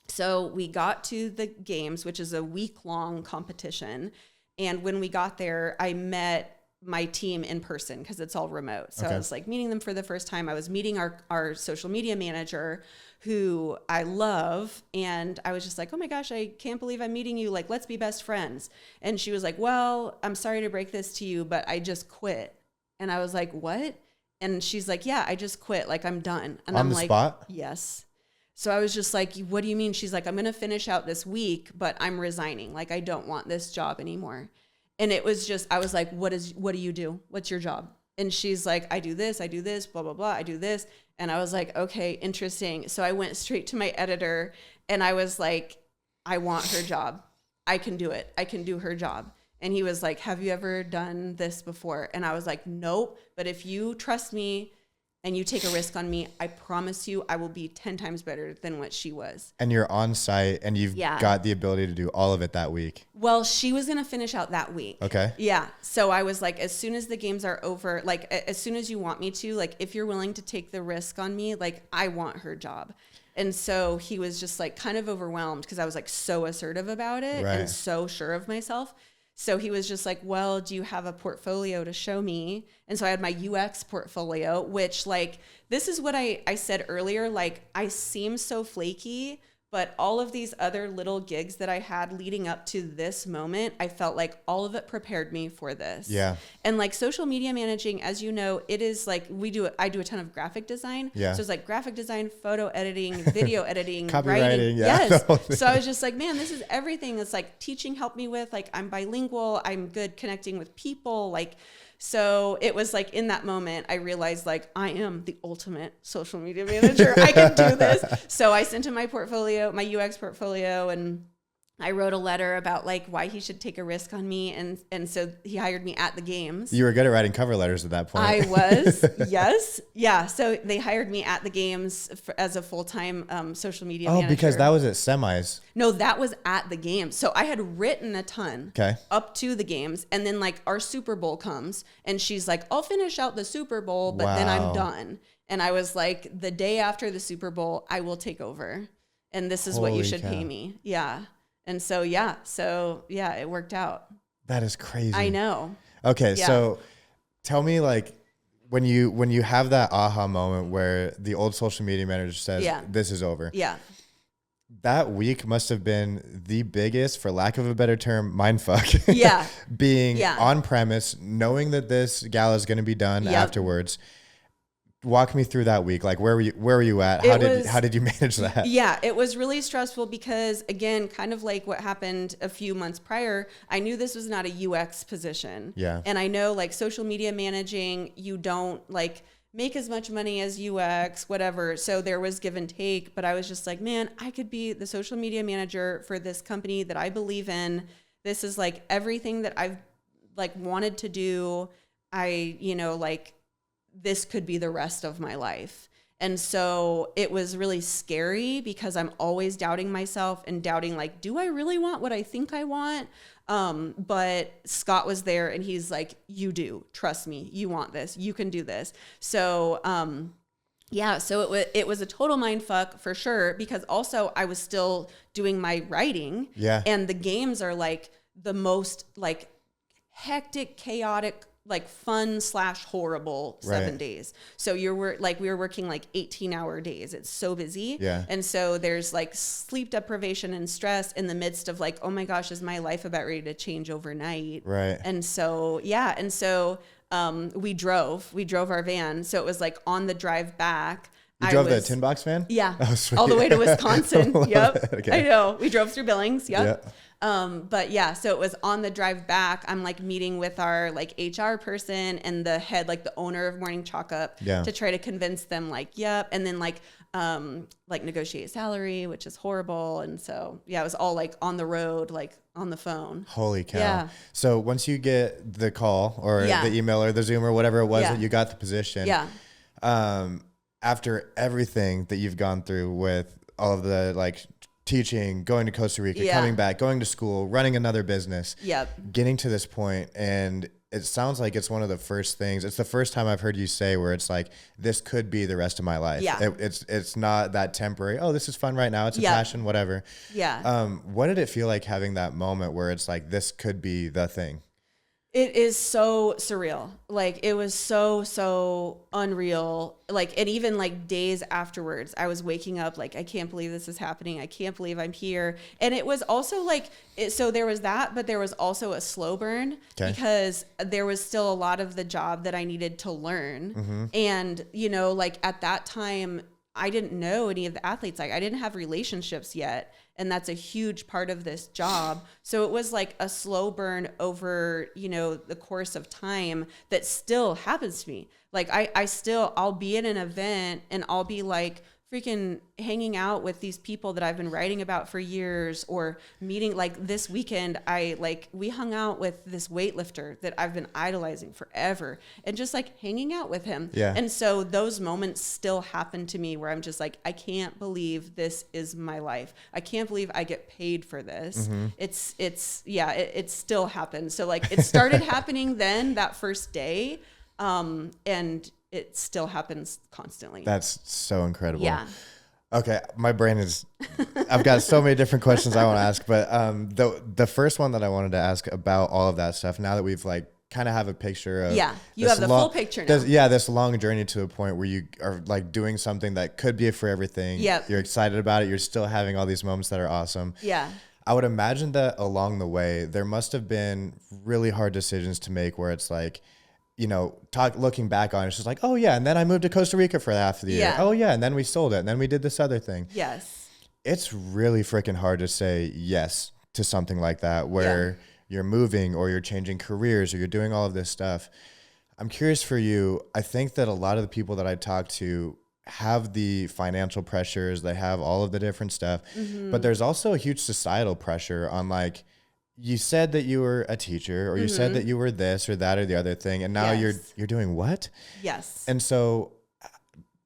So we got to the games, which is a week-long competition. And when we got there, I met my team in person because it's all remote. So I was like meeting them for the first time. I was meeting our social media manager who I love. And I was just like, oh my gosh, I can't believe I'm meeting you. Like, let's be best friends. And she was like, well, I'm sorry to break this to you, but I just quit. And I was like, what? And she's like, yeah, I just quit. Like, I'm done. And I'm like, spot? Yes. So I was just like, what do you mean? She's like, I'm going to finish out this week, but I'm resigning. Like, I don't want this job anymore. And it was just, I was like, what do you do? What's your job? And she's like, I do this, blah, blah, blah. I do this. And I was like, okay, interesting. So I went straight to my editor and I was like, I want her job. I can do it. I can do her job. And he was like, have you ever done this before? And I was like, nope. But if you trust me and you take a risk on me, I promise you I will be 10 times better than what she was. And you're on site and you've got the ability to do all of it that week. Well, she was going to finish out that week. Okay. Yeah. So I was like, as soon as the games are over, like as soon as you want me to, like if you're willing to take the risk on me, like I want her job. And so he was just like kind of overwhelmed because I was like so assertive about it and so sure of myself. So he was just like, well, do you have a portfolio to show me? And so I had my UX portfolio, which like, this is what I said earlier, like I seem so flaky, but all of these other little gigs that I had leading up to this moment, I felt like all of it prepared me for this. Yeah. And like social media managing, as you know, it is like I do a ton of graphic design. Yeah. So it's like graphic design, photo editing, video editing, copywriting. writing. Yeah. Yes. So I was just like, man, this is everything that's like teaching helped me with, like I'm bilingual, I'm good connecting with people. Like, so it was like in that moment, I realized like I am the ultimate social media manager. I can do this. So I sent him my portfolio, my UX portfolio, and I wrote a letter about like why he should take a risk on me. And so he hired me at the games. You were good at writing cover letters at that point. I was. Yes. Yeah. So they hired me at the games as a full-time social media manager. Oh, because that was at semis. No, that was at the games. So I had written a ton up to the games. And then like our Super Bowl comes and she's like, I'll finish out the Super Bowl, but then I'm done. And I was like, the day after the Super Bowl, I will take over. And this is what you should pay me. Yeah. And so, it worked out. That is crazy. I know. Okay. Yeah. So tell me like when you have that aha moment where the old social media manager says, this is over. Yeah. That week must have been the biggest, for lack of a better term, mindfuck. Yeah. Being on premise, knowing that this gala is going to be done afterwards. Walk me through that week. Like where were you at? How did you manage that? Yeah, it was really stressful because again, kind of like what happened a few months prior, I knew this was not a UX position. Yeah. And I know like social media managing, you don't like make as much money as UX, whatever. So there was give and take, but I was just like, man, I could be the social media manager for this company that I believe in. This is like everything that I've like wanted to do. This could be the rest of my life. And so it was really scary because I'm always doubting myself and doubting like, do I really want what I think I want? But Scott was there and he's like, you do, trust me, you want this, you can do this. So, so it was a total mindfuck for sure, because also I was still doing my writing and the games are like the most like hectic, chaotic, like fun / horrible 7 days. So we were working like 18-hour days. It's so busy. Yeah. And so there's like sleep deprivation and stress in the midst of like, oh my gosh, is my life about ready to change overnight? Right. And so, we drove our van. So it was like on the drive back. You drove the tin box van? Yeah. Oh, sweet. All the way to Wisconsin. Yep. Okay. I know. We drove through Billings. Yep. Yeah. So it was on the drive back. I'm like meeting with our like HR person and the head, like the owner of Morning Chalk Up to try to convince them like, yep. And then like like negotiate salary, which is horrible. And so, yeah, it was all like on the road, like on the phone. Holy cow. Yeah. So once you get the call or Yeah. the email or the Zoom or whatever it was Yeah. that you got the position, Yeah. After everything that you've gone through with all of the like teaching, going to Costa Rica, Yeah. coming back, going to school, running another business, Yep. getting to this point, and it sounds like it's one of the first things. It's the first time I've heard you say where it's like, this could be the rest of my life. Yeah. It's not that temporary. Oh, this is fun right now. It's a Yep. passion, whatever. Yeah. What did it feel like having that moment where it's like, this could be the thing? It is so surreal. Like it was so unreal. Like, and even like days afterwards, I was waking up like, I can't believe this is happening. I can't believe I'm here. And it was also like, so there was that, but there was also a slow burn because there was still a lot of the job that I needed to learn. Mm-hmm. And, you know, like at that time, I didn't know any of the athletes. Like I didn't have relationships yet. And that's a huge part of this job. So it was like a slow burn over, you know, the course of time that still happens to me. Like I'll be at an event and I'll be like freaking hanging out with these people that I've been writing about for years, or meeting. Like this weekend, we hung out with this weightlifter that I've been idolizing forever and just like hanging out with him. Yeah. And so those moments still happen to me where I'm just like, I can't believe this is my life. I can't believe I get paid for this. Mm-hmm. It still happens. So like it started happening then that first day. And it still happens constantly. That's so incredible. Yeah. Okay, my brain is, I've got so many different questions I want to ask, but the first one that I wanted to ask about all of that stuff, now that we've like kind of have a picture of, you have the full picture now. This long journey to a point where you are like doing something that could be for everything. Yep. You're excited about it. You're still having all these moments that are awesome. Yeah. I would imagine that along the way, there must have been really hard decisions to make where it's like, you know, looking back on it, it's just like, oh yeah, and then I moved to Costa Rica for half of the year. Oh yeah, and then we sold it, and then we did this other thing. Yes. It's really freaking hard to say yes to something like that, where you're moving or you're changing careers or you're doing all of this stuff. I'm curious for you. I think that a lot of the people that I talk to have the financial pressures, they have all of the different stuff, but there's also a huge societal pressure on like, you said that you were a teacher, or you said that you were this or that or the other thing, and now you're doing what? Yes. And so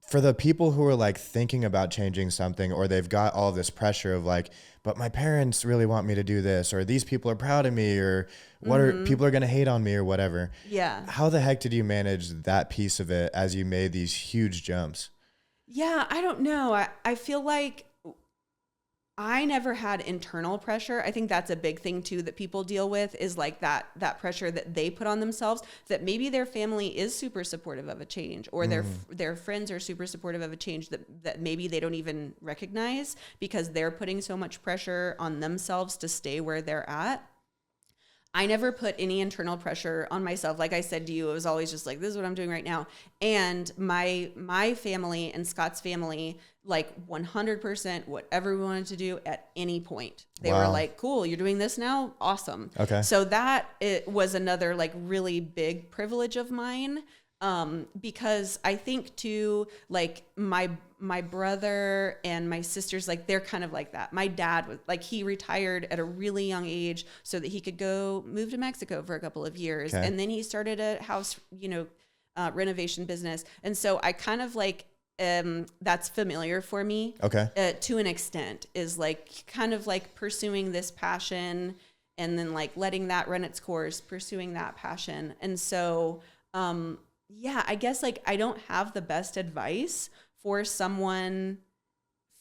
for the people who are like thinking about changing something, or they've got all of this pressure of like, but my parents really want me to do this, or these people are proud of me, or what are people are going to hate on me or whatever. Yeah. How the heck did you manage that piece of it as you made these huge jumps? Yeah, I don't know. I feel like I never had internal pressure. I think that's a big thing too that people deal with, is like that pressure that they put on themselves, that maybe their family is super supportive of a change, or their friends are super supportive of a change that maybe they don't even recognize because they're putting so much pressure on themselves to stay where they're at. I never put any internal pressure on myself. Like I said to you, it was always just like, this is what I'm doing right now. And my family and Scott's family, like 100% whatever we wanted to do at any point. They were like, cool, you're doing this now? Awesome. Okay. So that it was another like really big privilege of mine. Because I think too, like my brother and my sisters, like they're kind of like that. My dad was like, he retired at a really young age so that he could go move to Mexico for a couple of years. Okay. And then he started a house, renovation business. And so I kind of like, that's familiar for me. Okay. To an extent, is like kind of like pursuing this passion and then like letting that run its course, pursuing that passion. And so, yeah, I guess like I don't have the best advice for someone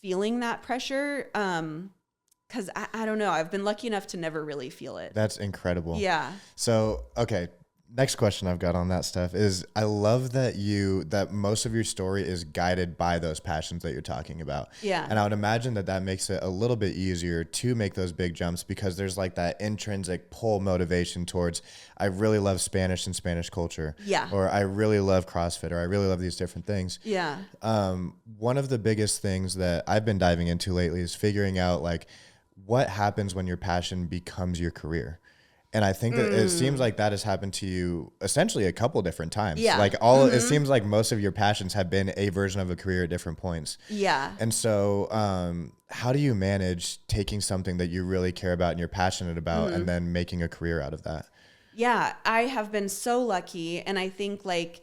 feeling that pressure. Cause I don't know. I've been lucky enough to never really feel it. That's incredible. Yeah. So, okay. Next question I've got on that stuff is, I love that most of your story is guided by those passions that you're talking about. Yeah. And I would imagine that makes it a little bit easier to make those big jumps, because there's like that intrinsic pull motivation towards, I really love Spanish and Spanish culture. Yeah. Or I really love CrossFit, or I really love these different things. Yeah. One of the biggest things that I've been diving into lately is figuring out like what happens when your passion becomes your career. And I think that it seems like that has happened to you essentially a couple different times. Yeah. Like it seems like most of your passions have been a version of a career at different points. Yeah. And so, how do you manage taking something that you really care about and you're passionate about and then making a career out of that? Yeah, I have been so lucky. And I think like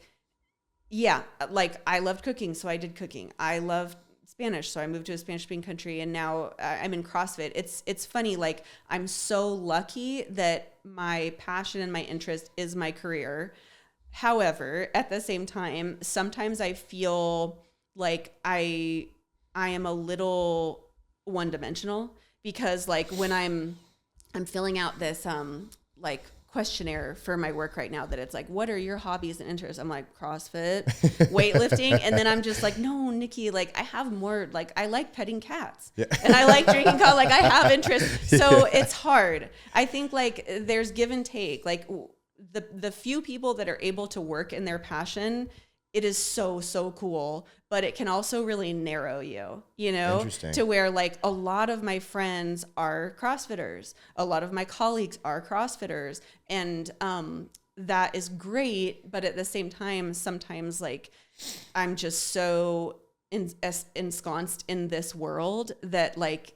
I loved cooking, so I did cooking. I loved Spanish, so I moved to a Spanish-speaking country, and now I'm in CrossFit. It's funny, like I'm so lucky that my passion and my interest is my career. However, at the same time, sometimes I feel like I am a little one-dimensional, because like when I'm filling out this like questionnaire for my work right now, that it's like, what are your hobbies and interests? I'm like, CrossFit, weightlifting. And then I'm just like, no, Nicky, like I have more, like I like petting cats and I like drinking coffee. Like I have interests. So it's hard. I think like there's give and take. Like the few people that are able to work in their passion, it is so, so cool, but it can also really narrow you, to where like a lot of my friends are CrossFitters. A lot of my colleagues are CrossFitters, and that is great. But at the same time, sometimes like I'm just so ensconced in this world that like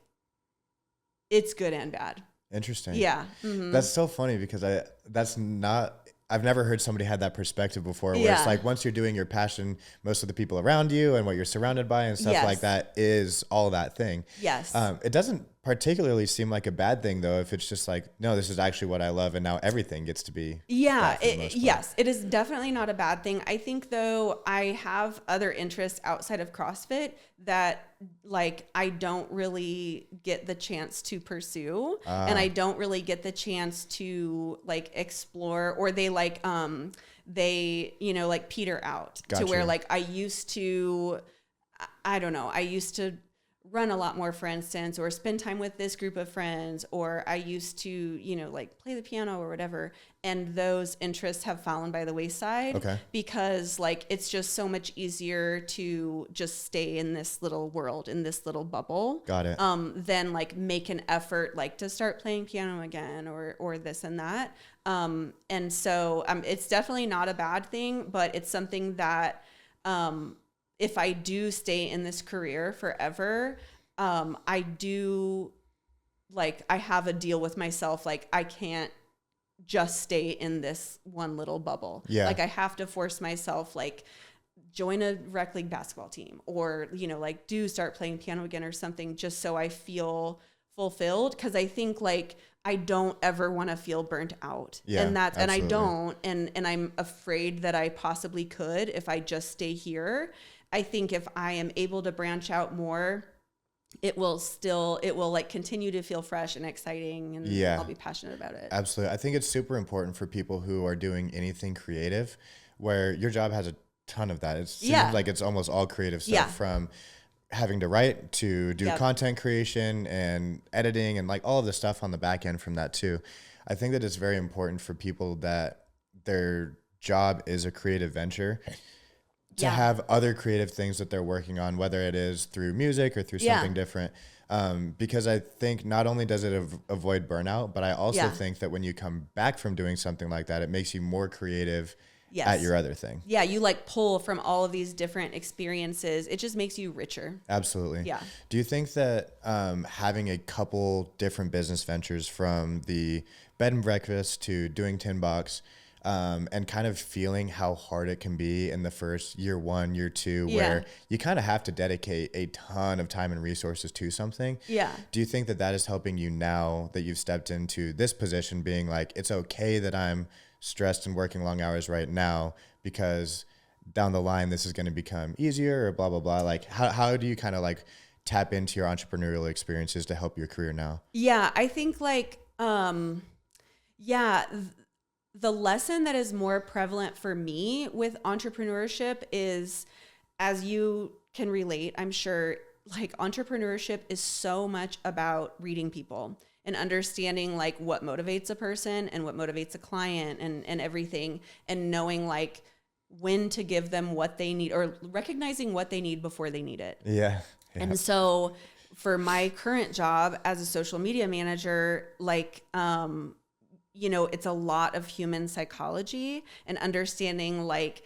it's good and bad. Interesting. Yeah. Mm-hmm. That's so funny, because I've never heard somebody had that perspective before, where it's like once you're doing your passion, most of the people around you and what you're surrounded by and stuff like that is all that thing. Yes. It doesn't particularly seem like a bad thing though, if it's just like, no, this is actually what I love, and now everything gets to be. Yeah. Yes, it is definitely not a bad thing. I think though I have other interests outside of CrossFit that like I don't really get the chance to pursue, and I don't really get the chance to like explore, or they like they like peter out. Gotcha. To where like I used to run a lot more, for instance, or spend time with this group of friends, or I used to, like play the piano or whatever. And those interests have fallen by the wayside because like, it's just so much easier to just stay in this little world, in this little bubble. Got it. Than like make an effort, like to start playing piano again or this and that. And so it's definitely not a bad thing, but it's something that, if I do stay in this career forever, I have a deal with myself. Like I can't just stay in this one little bubble. Yeah. Like I have to force myself, like join a rec league basketball team, or, like do start playing piano again or something, just so I feel fulfilled. Cause I think like, I don't ever want to feel burnt out. Yeah, and I don't. And I'm afraid that I possibly could if I just stay here. I think if I am able to branch out more, it will like continue to feel fresh and exciting, and I'll be passionate about it. Absolutely. I think it's super important for people who are doing anything creative, where your job has a ton of that. It seems like it's almost all creative stuff, from having to write to do content creation and editing and like all of the stuff on the back end from that too. I think that it's very important for people that their job is a creative venture to have other creative things that they're working on, whether it is through music or through something different. Because I think not only does it avoid burnout, but I also think that when you come back from doing something like that, it makes you more creative at your other thing. Yeah, you like pull from all of these different experiences. It just makes you richer. Absolutely. Yeah. Do you think that having a couple different business ventures, from the bed and breakfast to doing Tin Box, and kind of feeling how hard it can be in the first year 1, year 2, where you kind of have to dedicate a ton of time and resources to something. Yeah. Do you think that that is helping you now that you've stepped into this position, being like, it's okay that I'm stressed and working long hours right now, because down the line, this is going to become easier, or blah, blah, blah. Like how do you kind of like tap into your entrepreneurial experiences to help your career now? Yeah, I think like, the lesson that is more prevalent for me with entrepreneurship is, as you can relate, I'm sure, like entrepreneurship is so much about reading people and understanding like what motivates a person and what motivates a client and everything, and knowing like when to give them what they need, or recognizing what they need before they need it. Yeah. And so for my current job as a social media manager, like, it's a lot of human psychology and understanding like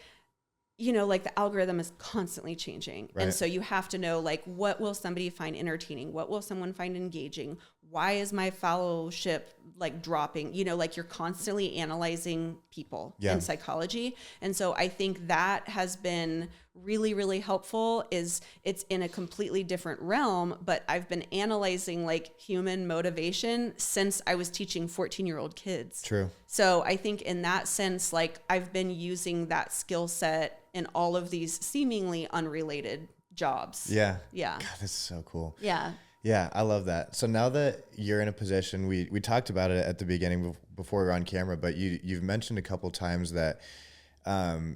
the algorithm is constantly changing. Right. And so you have to know, like, what will somebody find entertaining? What will someone find engaging? Why is my followership like dropping? Like you're constantly analyzing people in psychology. And so I think that has been really, really helpful. It's in a completely different realm, but I've been analyzing like human motivation since I was teaching 14-year-old kids. True. So I think in that sense, like I've been using that skill set in all of these seemingly unrelated jobs. Yeah. Yeah. God, this is so cool. Yeah. Yeah, I love that. So now that you're in a position, we talked about it at the beginning before we were on camera, but you've mentioned a couple times that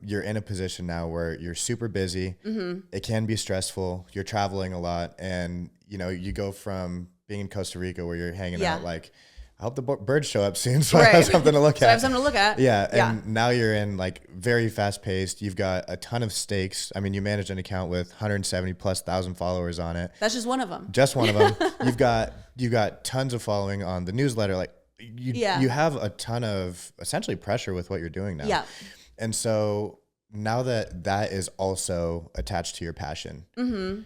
you're in a position now where you're super busy. Mm-hmm. It can be stressful. You're traveling a lot, and you go from being in Costa Rica where you're hanging out like, I hope the birds show up soon so I have something to look at. So I have something to look at. Yeah. And now you're in like very fast paced. You've got a ton of stakes. I mean, you managed an account with 170,000+ followers on it. That's just one of them. Just one of them. You've got tons of following on the newsletter. Like you have a ton of essentially pressure with what you're doing now. Yeah. And so now that is also attached to your passion, mm-hmm.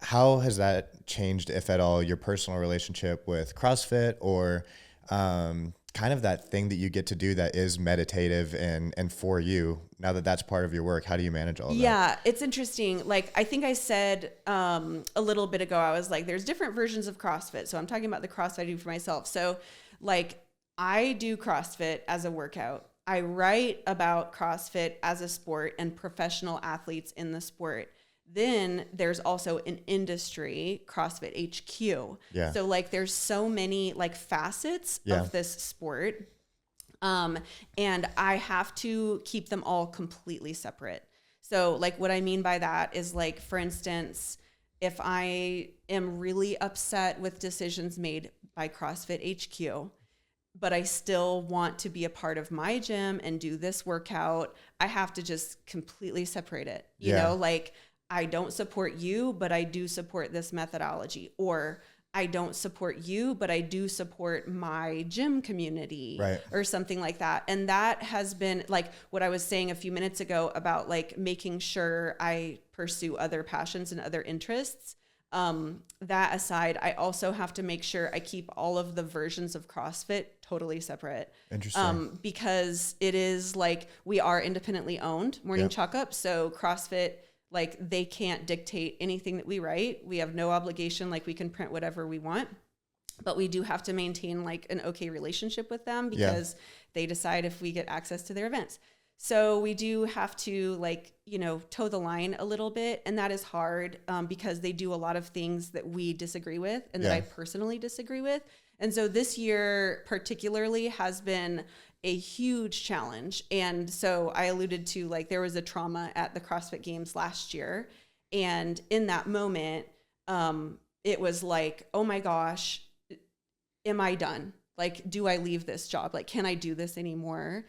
How has that changed, if at all, your personal relationship with CrossFit or kind of that thing that you get to do that is meditative and for you, now that that's part of your work? How do you manage all of that? Yeah, it's interesting. Like, I think I said a little bit ago, I was like, there's different versions of CrossFit. So I'm talking about the CrossFit I do for myself. So like I do CrossFit as a workout. I write about CrossFit as a sport and professional athletes in the sport. Then there's also an industry, CrossFit HQ. Yeah. So like there's so many like facets of this sport. And I have to keep them all completely separate. So like what I mean by that is like, for instance, if I am really upset with decisions made by CrossFit HQ, but I still want to be a part of my gym and do this workout, I have to just completely separate it. You know, like I don't support you, but I do support this methodology. Or I don't support you, but I do support my gym community, or something like that. And that has been like what I was saying a few minutes ago about like making sure I pursue other passions and other interests. That aside, I also have to make sure I keep all of the versions of CrossFit totally separate. Interesting. Because it is like, we are independently owned, Morning Chalk Up. So CrossFit, like they can't dictate anything that we write. We have no obligation. Like we can print whatever we want, but we do have to maintain like an okay relationship with them because they decide if we get access to their events. So we do have to like, toe the line a little bit. And that is hard because they do a lot of things that we disagree with and that I personally disagree with. And so this year particularly has been a huge challenge. And so I alluded to like, there was a trauma at the CrossFit Games last year. And in that moment, it was like, oh my gosh, am I done? Like, do I leave this job? Like, can I do this anymore?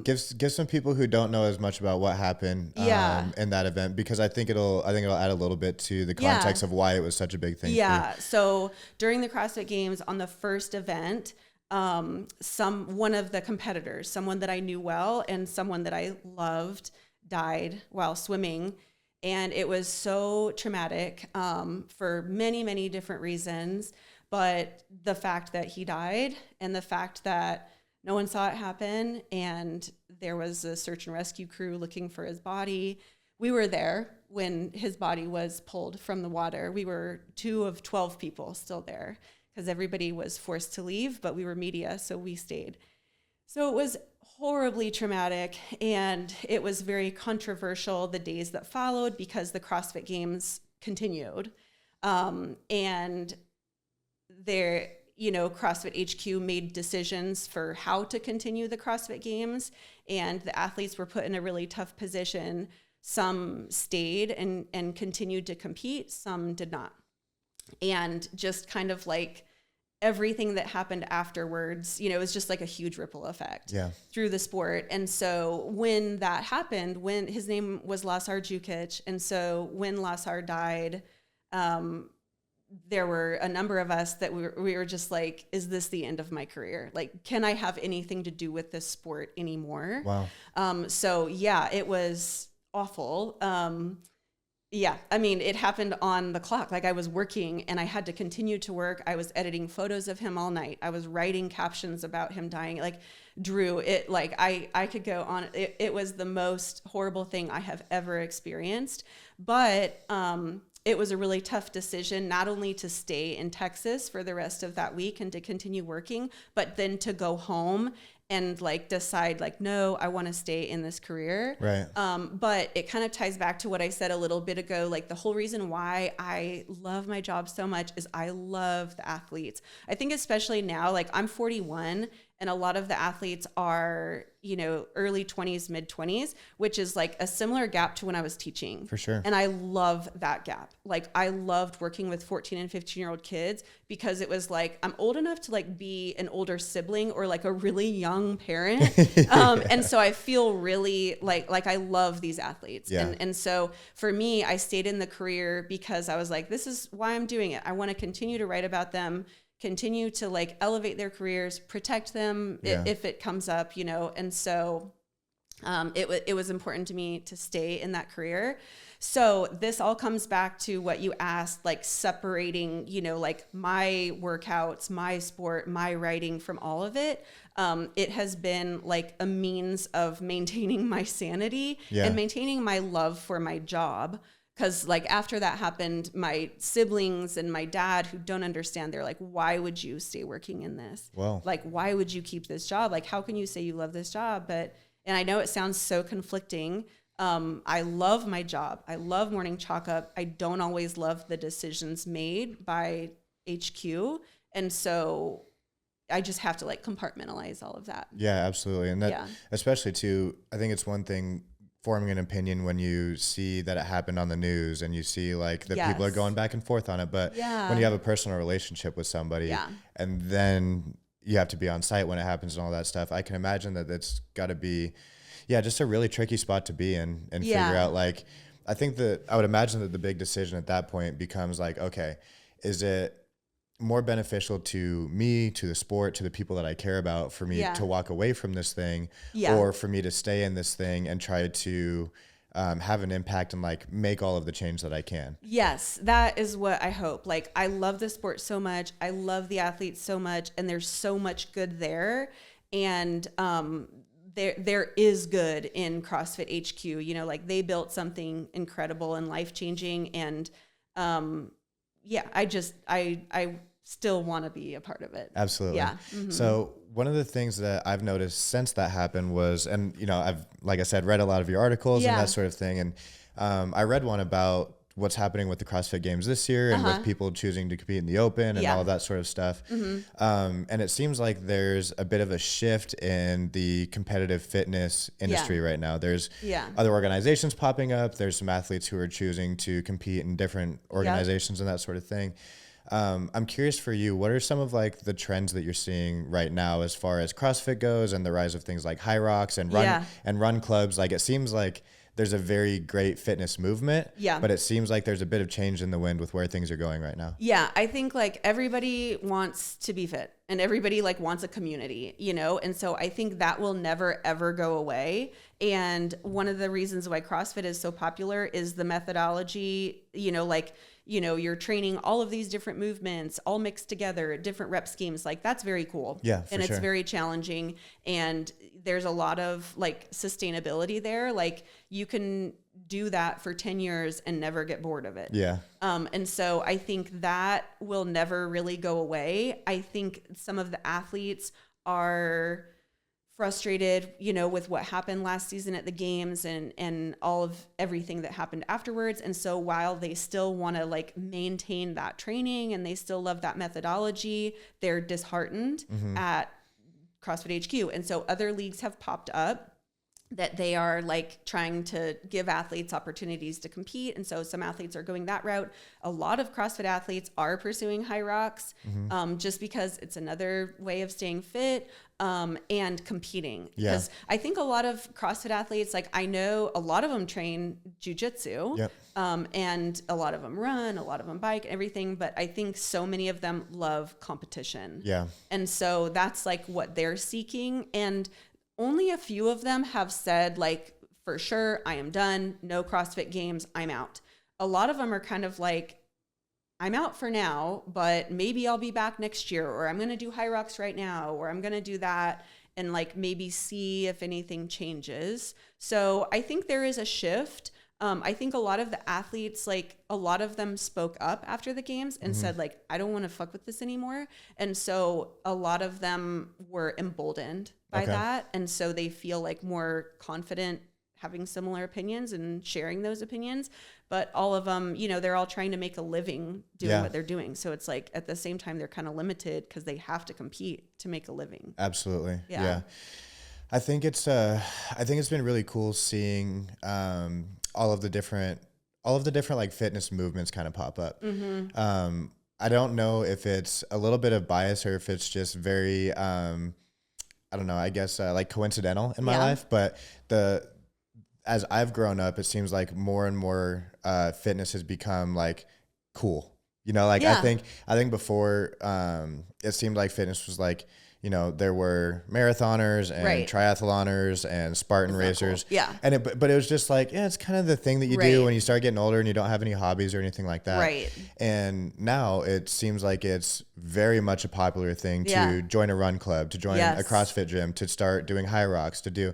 Give some people who don't know as much about what happened in that event, because I think it'll add a little bit to the context of why it was such a big thing. Yeah. So during the CrossFit Games on the first event, one of the competitors, someone that I knew well and someone that I loved, died while swimming. And it was so traumatic for many, many different reasons. But the fact that he died and the fact that no one saw it happen and there was a search and rescue crew looking for his body. We were there when his body was pulled from the water. We were 2 of 12 people still there because everybody was forced to leave, but we were media, so we stayed. So it was horribly traumatic, and it was very controversial the days that followed because the CrossFit Games continued. And there, CrossFit HQ made decisions for how to continue the CrossFit Games, and the athletes were put in a really tough position. Some stayed and continued to compete, some did not. And just kind of like everything that happened afterwards, it was just like a huge ripple effect through the sport. And so when that happened, when his name was Lasar Jukic, and so when Lasar died, there were a number of us that we were just like, is this the end of my career? Like, can I have anything to do with this sport anymore? Wow. So yeah, it was awful. Yeah, I mean, it happened on the clock. Like I was working and I had to continue to work. I was editing photos of him all night. I was writing captions about him dying. Like Drew, it like I could go on. It was the most horrible thing I have ever experienced. But it was a really tough decision, not only to stay in Texas for the rest of that week and to continue working, but then to go home and like decide like, no, I want to stay in this career. Right. But it kind of ties back to what I said a little bit ago. Like the whole reason why I love my job so much is I love the athletes. I think especially now, like I'm 41 and a lot of the athletes are, you know, early 20s, mid 20s, which is like a similar gap to when I was teaching. For sure. And I love that gap. Like I loved working with 14 and 15-year-old kids because it was like, I'm old enough to like be an older sibling or like a really young parent. And so I feel really like I love these athletes. Yeah. And so for me, I stayed in the career because I was like, this is why I'm doing it. I want to continue to write about them, continue to like elevate their careers, protect them if it comes up, you know? And so it was important to me to stay in that career. So this all comes back to what you asked, like separating, you know, like my workouts, my sport, my writing from all of it. It has been like a means of maintaining my sanity and maintaining my love for my job. Because like after that happened, my siblings and my dad who don't understand, they're like, why would you stay working in this? Well, like, why would you keep this job? Like, how can you say you love this job? And I know it sounds so conflicting. I love my job. I love morning chalk up. I don't always love the decisions made by HQ. And so I just have to like compartmentalize all of that. Yeah, absolutely. And that, especially too, I think it's one thing forming an opinion when you see that it happened on the news and you see like the people are going back and forth on it. But when you have a personal relationship with somebody and then you have to be on site when it happens and all that stuff, I can imagine that it's got to be, just a really tricky spot to be in and figure out like, I think that I would imagine that the big decision at that point becomes like, okay, is it more beneficial to me, to the sport, to the people that I care about, for me to walk away from this thing or for me to stay in this thing and try to have an impact and like make all of the change that I can? Yes, that is what I hope. Like, I love the sport so much. I love the athletes so much, and there's so much good there. And there is good in CrossFit HQ. You know, like they built something incredible and life-changing. And I still want to be a part of it. Absolutely. Yeah. Mm-hmm. So one of the things that I've noticed since that happened was, and you know, I've, like I said, read a lot of your articles and that sort of thing. And I read one about what's happening with the CrossFit Games this year and with people choosing to compete in the open and all of that sort of stuff. Mm-hmm. And it seems like there's a bit of a shift in the competitive fitness industry right now. There's other organizations popping up. There's some athletes who are choosing to compete in different organizations and that sort of thing. I'm curious for you, what are some of like the trends that you're seeing right now as far as CrossFit goes and the rise of things like High Rocks and run clubs? Like, it seems like there's a very great fitness movement, but it seems like there's a bit of change in the wind with where things are going right now. Yeah, I think like everybody wants to be fit and everybody like wants a community, you know? And so I think that will never, ever go away. And one of the reasons why CrossFit is so popular is the methodology, you know, like, you know, you're training all of these different movements all mixed together, different rep schemes. Like, that's very cool. Yeah, and it's very challenging. And there's a lot of like sustainability there. Like, you can do that for 10 years and never get bored of it. Yeah. And so I think that will never really go away. I think some of the athletes are frustrated, you know, with what happened last season at the games and all of everything that happened afterwards. And so while they still want to like maintain that training and they still love that methodology, they're disheartened at CrossFit HQ. And so other leagues have popped up. that they are like trying to give athletes opportunities to compete. And so some athletes are going that route. A lot of CrossFit athletes are pursuing high rocks, just because it's another way of staying fit, and competing. Because I think a lot of CrossFit athletes, like I know a lot of them train jujitsu, and a lot of them run, a lot of them bike, everything. But I think so many of them love competition. Yeah. And so that's like what they're seeking. And only a few of them have said, like, for sure, I am done. No CrossFit Games. I'm out. A lot of them are kind of like, I'm out for now, but maybe I'll be back next year, or I'm going to do high rocks right now, or I'm going to do that and like maybe see if anything changes. So I think there is a shift. I think a lot of the athletes, like a lot of them spoke up after the games and said like, I don't want to fuck with this anymore. And so a lot of them were emboldened by that. And so they feel like more confident having similar opinions and sharing those opinions. But all of them, you know, they're all trying to make a living doing what they're doing. So it's like at the same time, they're kind of limited because they have to compete to make a living. Absolutely. Yeah. I think it's been really cool seeing, all of the different like fitness movements kind of pop up. I don't know if it's a little bit of bias or if it's just very, I don't know, I guess like coincidental in my life, but as I've grown up, it seems like more and more fitness has become like cool. You know, like I think before it seemed like fitness was like, you know, there were marathoners and triathloners and Spartan racers. Cool. Yeah. And but it was just like, it's kind of the thing that you do when you start getting older and you don't have any hobbies or anything like that. Right. And now it seems like it's very much a popular thing to join a run club, to join a CrossFit gym, to start doing high rocks, to do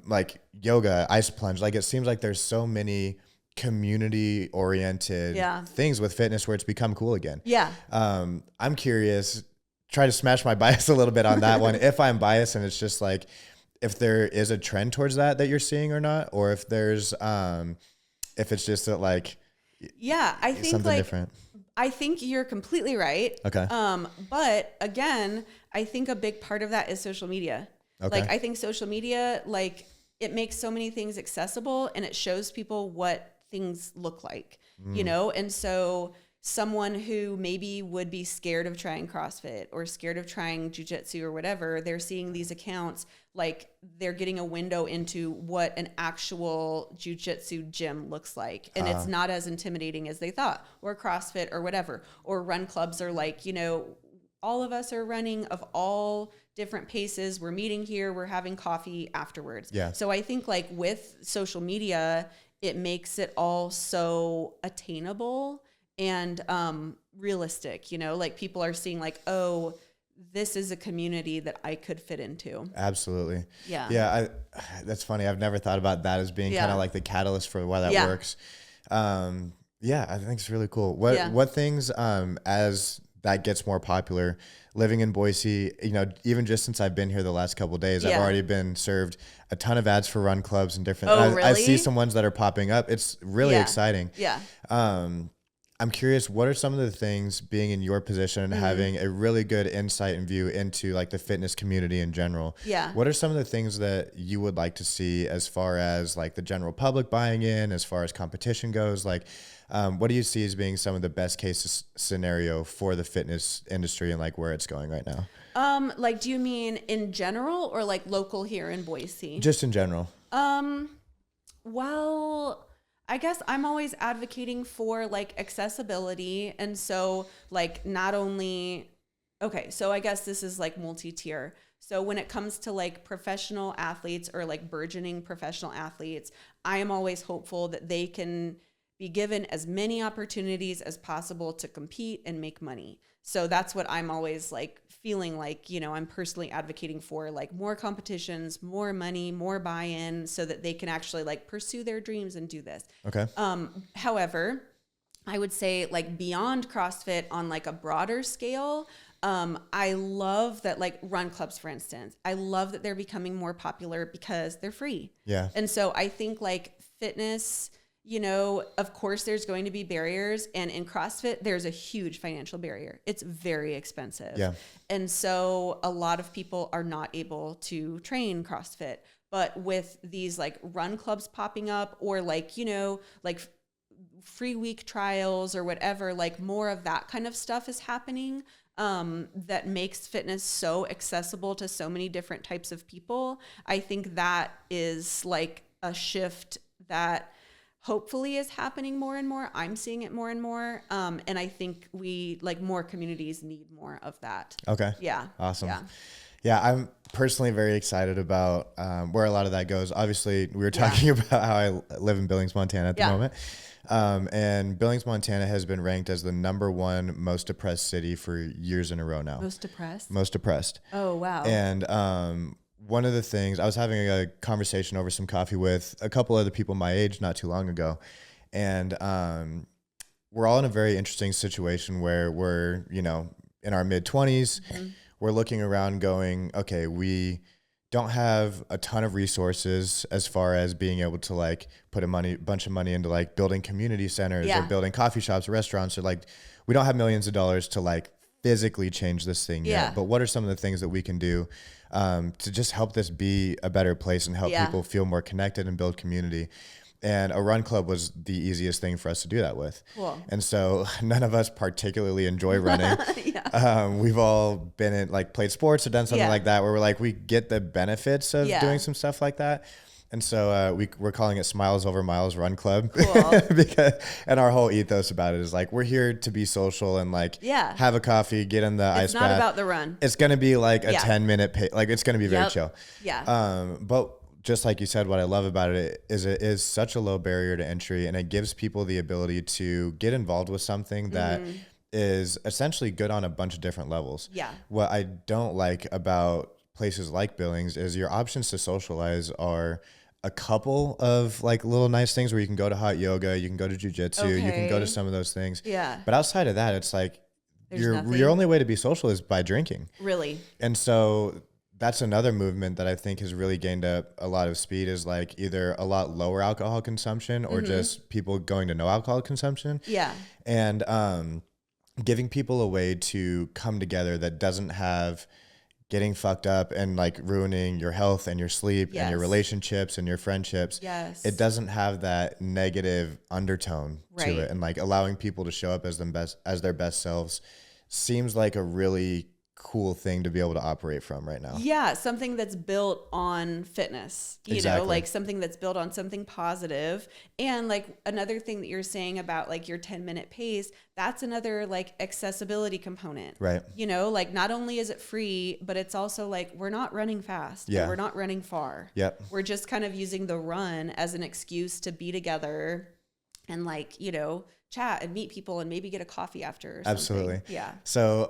like yoga, ice plunge. Like it seems like there's so many community oriented things with fitness where it's become cool again. Yeah. I'm curious, try to smash my bias a little bit on that one. If I'm biased and it's just like, if there is a trend towards that you're seeing or not, or if there's, if it's just that like, I think something like, different. I think you're completely right. Okay. But again, I think a big part of that is social media. Okay. Like I think social media, like it makes so many things accessible and it shows people what things look like, you know? And so someone who maybe would be scared of trying CrossFit or scared of trying jujitsu or whatever, they're seeing these accounts, like they're getting a window into what an actual jujitsu gym looks like. And it's not as intimidating as they thought, or CrossFit or whatever, or run clubs are like, you know, all of us are running of all different paces. We're meeting here, we're having coffee afterwards. Yeah. So I think like with social media, it makes it all so attainable and realistic, you know, like people are seeing like, oh, this is a community that I could fit into. Absolutely. Yeah. Yeah. That's funny. I've never thought about that as being kind of like the catalyst for why that works. Yeah, I think it's really cool. What things, as that gets more popular, living in Boise, you know, even just since I've been here the last couple of days, I've already been served a ton of ads for run clubs and different, really? I see some ones that are popping up. It's really exciting. Yeah. I'm curious, what are some of the things being in your position and having a really good insight and view into like the fitness community in general? Yeah. What are some of the things that you would like to see as far as like the general public buying in, as far as competition goes? Like, what do you see as being some of the best case scenario for the fitness industry and like where it's going right now? Like, do you mean in general or like local here in Boise? Just in general. Well, I guess I'm always advocating for like accessibility. And so like not only, okay, so I guess this is like multi-tier. So when it comes to like professional athletes or like burgeoning professional athletes, I am always hopeful that they can be given as many opportunities as possible to compete and make money. So that's what I'm always like feeling like, you know, I'm personally advocating for like more competitions, more money, more buy-in so that they can actually like pursue their dreams and do this. Okay. However, I would say like beyond CrossFit on like a broader scale, I love that like run clubs, for instance, I love that they're becoming more popular because they're free. Yeah. And so I think like fitness, you know, of course there's going to be barriers, and in CrossFit, there's a huge financial barrier. It's very expensive. Yeah. And so a lot of people are not able to train CrossFit, but with these like run clubs popping up, or like, you know, like free week trials or whatever, like more of that kind of stuff is happening, that makes fitness so accessible to so many different types of people. I think that is like a shift that hopefully is happening more and more. I'm seeing it more and more. And I think we, like, more communities need more of that. Okay. Yeah. Awesome. Yeah. Yeah, I'm personally very excited about where a lot of that goes. Obviously, we were talking about how I live in Billings, Montana at the moment. And Billings, Montana has been ranked as the #1 most depressed city for years in a row now. Most depressed? Most depressed. Oh, wow. And one of the things, I was having a conversation over some coffee with a couple other people my age not too long ago. And we're all in a very interesting situation where we're, you know, in our mid-20s. Mm-hmm. We're looking around going, okay, we don't have a ton of resources as far as being able to like put a bunch of money into like building community centers or building coffee shops or restaurants, or like we don't have millions of dollars to like physically change this thing yet. But what are some of the things that we can do to just help this be a better place and help people feel more connected and build community? And a run club was the easiest thing for us to do that with. Cool. And so none of us particularly enjoy running. We've all been in, like, played sports or done something like that, where we're like, we get the benefits of doing some stuff like that. And so we're calling it Smiles Over Miles Run Club. Cool. And our whole ethos about it is like, we're here to be social and like have a coffee, get in the ice bath. It's not about the run. It's going to be like a 10-minute like it's going to be very chill. Yeah. But just like you said, what I love about it is such a low barrier to entry, and it gives people the ability to get involved with something that is essentially good on a bunch of different levels. Yeah. What I don't like about places like Billings is your options to socialize are a couple of like little nice things where you can go to hot yoga, you can go to jujitsu, you can go to some of those things. Yeah. But outside of that, it's like your only way to be social is by drinking. Really. And so that's another movement that I think has really gained a lot of speed, is like either a lot lower alcohol consumption or just people going to no alcohol consumption. Yeah. And giving people a way to come together that doesn't have getting fucked up and like ruining your health and your sleep and your relationships and your friendships. Yes. It doesn't have that negative undertone to it. And like allowing people to show up as their best selves seems like a really cool thing to be able to operate from right now. Yeah, something that's built on fitness, you know, like something that's built on something positive. And like another thing that you're saying about like your 10-minute pace, that's another like accessibility component. Right. You know, like not only is it free, but it's also like we're not running fast. Yeah. We're not running far. Yep. We're just kind of using the run as an excuse to be together and like, you know, chat and meet people and maybe get a coffee after or something. Absolutely. Yeah. So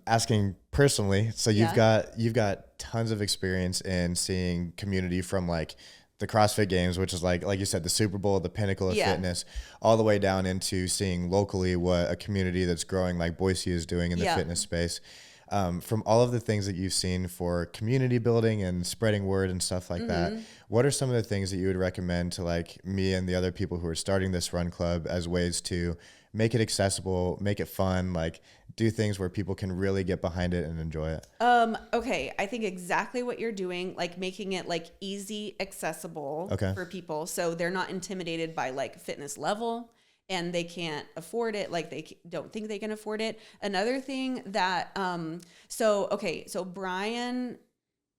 asking personally, so you've got tons of experience in seeing community from like the CrossFit Games, which is like you said, the Super Bowl, the pinnacle of fitness, all the way down into seeing locally what a community that's growing like Boise is doing in the fitness space. From all of the things that you've seen for community building and spreading word and stuff like that, what are some of the things that you would recommend to like me and the other people who are starting this run club as ways to make it accessible, make it fun, like do things where people can really get behind it and enjoy it? Okay. I think exactly what you're doing, like making it like easy, accessible for people. So they're not intimidated by like fitness level and they can't afford it. Like they don't think they can afford it. Another thing that, so Brian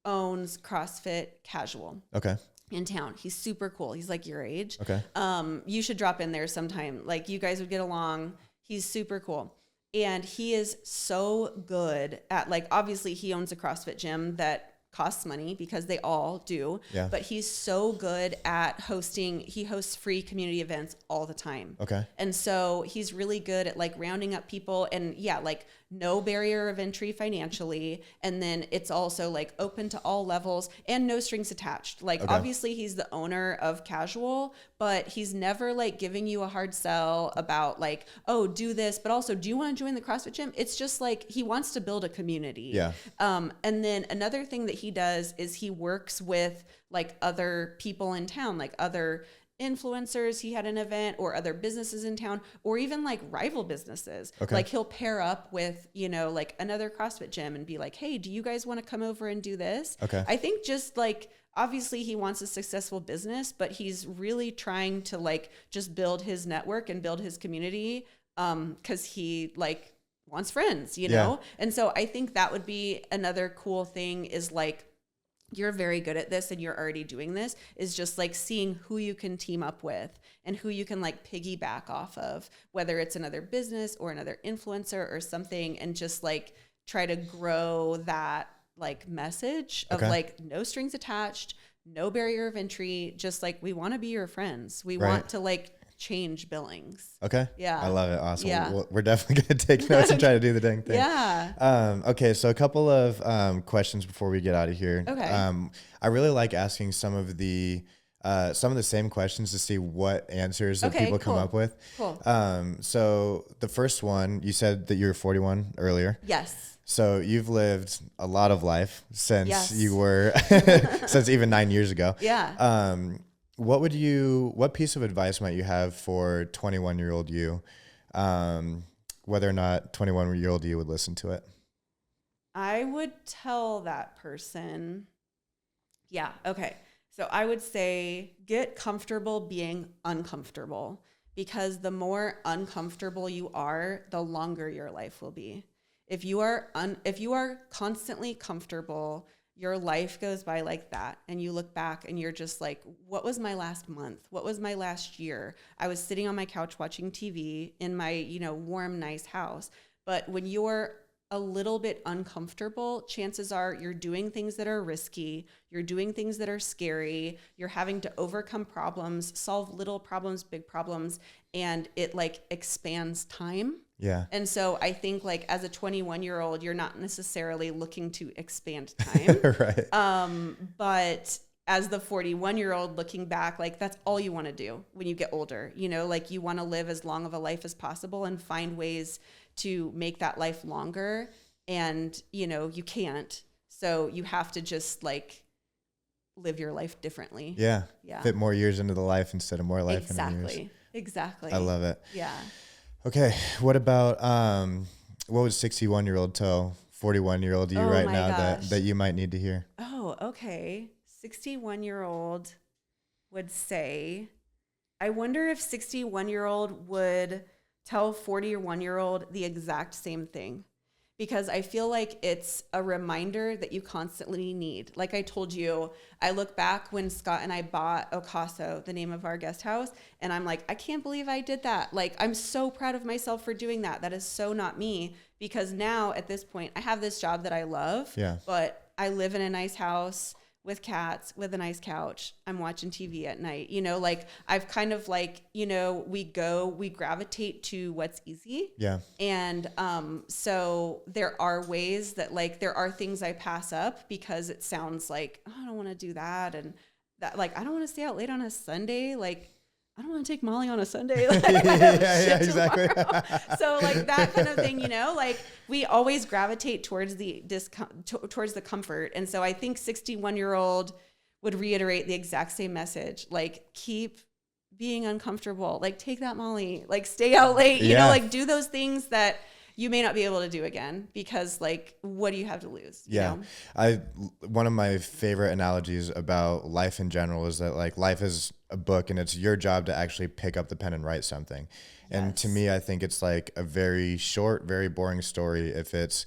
owns CrossFit Casual. Okay. In town. He's super cool. He's like your age. Okay. You should drop in there sometime. Like you guys would get along. He's super cool. And he is so good at like, obviously he owns a CrossFit gym that costs money because they all do, but he's so good at hosting. He hosts free community events all the time. Okay. And so he's really good at like rounding up people and like no barrier of entry financially. And then it's also like open to all levels and no strings attached. Like obviously he's the owner of Casual, but he's never like giving you a hard sell about like, oh, do this, but also do you want to join the CrossFit gym? It's just like, he wants to build a community. Yeah. And then another thing that he does is he works with like other people in town, like other influencers he had an event, or other businesses in town, or even like rival businesses. Okay. Like he'll pair up with, you know, like another CrossFit gym and be like, hey, do you guys want to come over and do this? Okay. I think just like, obviously he wants a successful business, but he's really trying to like just build his network and build his community. Cause he like wants friends, you know? And so I think that would be another cool thing, is like, you're very good at this and you're already doing this, is just like seeing who you can team up with and who you can like piggyback off of, whether it's another business or another influencer or something, and just like try to grow that like message of like no strings attached, no barrier of entry, just like, we want to be your friends. We want to like change Billings. Okay. Yeah. I love it. Awesome. Yeah. We're definitely going to take notes and try to do the dang thing. Yeah. Okay. So a couple of questions before we get out of here. Okay. I really like asking some of the same questions to see what answers that people come up with. Cool. So the first one, you said that you were 41 earlier. Yes. So you've lived a lot of life since you were, since even 9 years ago. Yeah. What piece of advice might you have for 21-year-old you, whether or not 21-year-old you would listen to it? I would tell that person, okay. So I would say, get comfortable being uncomfortable, because the more uncomfortable you are, the longer your life will be. If you are constantly comfortable, your life goes by like that, and you look back and you're just like, what was my last month? What was my last year? I was sitting on my couch watching TV in my, you know, warm, nice house. But when you're a little bit uncomfortable, chances are you're doing things that are risky, you're doing things that are scary, you're having to overcome problems, solve little problems, big problems, and it like expands time. Yeah. And so I think like as a 21-year-old, you're not necessarily looking to expand time. Right. But as the 41-year-old looking back, like that's all you want to do when you get older. You know, like you want to live as long of a life as possible and find ways to make that life longer. And, you know, you can't. So you have to just like live your life differently. Yeah. Yeah. Fit more years into the life instead of more life into years. Exactly. I love it. Yeah. Okay. What about, what would 61-year-old tell 41-year-old you right now that you might need to hear? Oh, okay. 61-year-old would say, I wonder if 61-year-old would tell 41-year-old the exact same thing, because I feel like it's a reminder that you constantly need. Like I told you, I look back when Scott and I bought Ocaso, the name of our guest house, and I'm like, I can't believe I did that. Like, I'm so proud of myself for doing that. That is so not me, because now at this point, I have this job that I love, but I live in a nice house with cats, with a nice couch. I'm watching TV at night. You know, like I've kind of like, you know, we gravitate to what's easy. Yeah. And so there are ways that like, there are things I pass up because it sounds like, oh, I don't want to do that. And that, like, I don't want to stay out late on a Sunday. Like, I don't want to take Molly on a Sunday. Like, yeah, exactly. So like that kind of thing, you know, like we always gravitate towards the towards the comfort. And so I think 61-year-old would reiterate the exact same message. Like, keep being uncomfortable, like take that Molly, like stay out late, you know, like do those things that you may not be able to do again, because like, what do you have to lose? You know? One of my favorite analogies about life in general is that like life is a book and it's your job to actually pick up the pen and write something. And to me, I think it's like a very short, very boring story. If it's,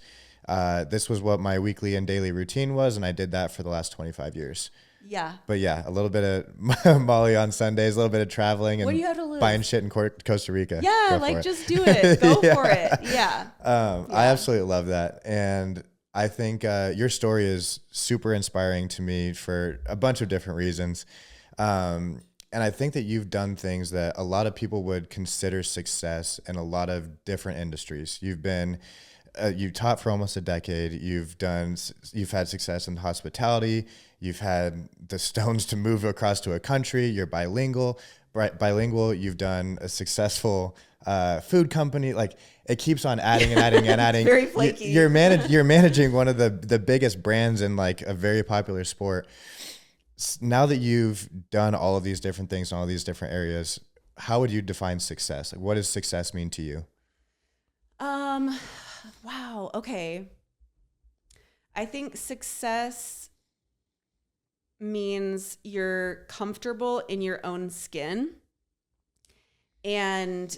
this was what my weekly and daily routine was, and I did that for the last 25 years. Yeah. But yeah, a little bit of Molly on Sundays, a little bit of traveling and buying shit in Costa Rica. Yeah, like just do it. Go for it. Yeah. I absolutely love that. And I think your story is super inspiring to me for a bunch of different reasons. And I think that you've done things that a lot of people would consider success in a lot of different industries. You've been you taught for almost a decade. You've had success in hospitality. You've had the stones to move across to a country. You're bilingual. You've done a successful food company. Like it keeps on adding and adding and adding. Very flaky. You're managing one of the biggest brands in like a very popular sport. Now that you've done all of these different things in all these different areas, how would you define success? Like, what does success mean to you? Wow. Okay. I think success means you're comfortable in your own skin, and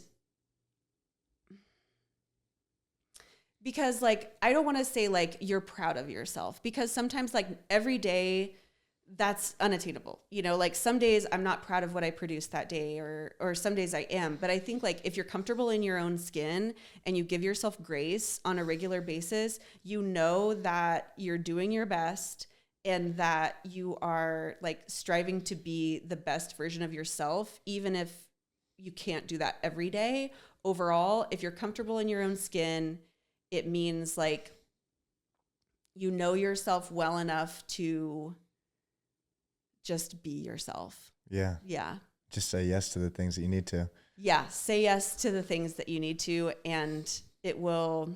because like, I don't want to say like you're proud of yourself, because sometimes like every day that's unattainable. You know, like some days I'm not proud of what I produced that day, or some days I am. But I think like if you're comfortable in your own skin and you give yourself grace on a regular basis, you know that you're doing your best and that you are like striving to be the best version of yourself, even if you can't do that every day. Overall, if you're comfortable in your own skin, it means like you know yourself well enough to just be yourself. Yeah. Yeah. Just say yes to the things that you need to. Yeah. Say yes to the things that you need to, and it will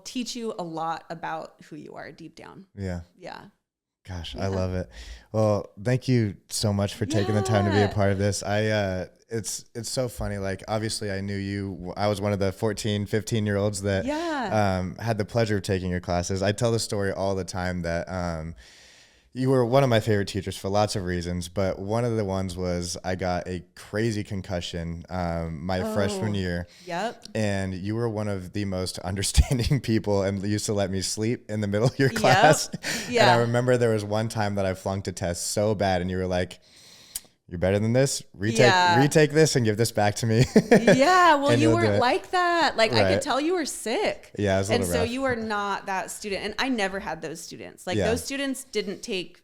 teach you a lot about who you are deep down. Yeah. Yeah. Gosh, Yeah. I love it. Well, thank you so much for taking the time to be a part of this. It's so funny. Like, obviously I knew you. I was one of the 14, 15-year-olds that had the pleasure of taking your classes. I tell the story all the time that you were one of my favorite teachers for lots of reasons, but one of the ones was I got a crazy concussion my freshman year. Yep. And you were one of the most understanding people and used to let me sleep in the middle of your class. Yep. Yeah. And I remember there was one time that I flunked a test so bad, and you were like, "You're better than this. Retake this and give this back to me." Yeah. Well, you weren't like that. Like, right. I could tell you were sick. Yeah. It was a little rough. So you were not that student. And I never had those students. Like those students didn't take,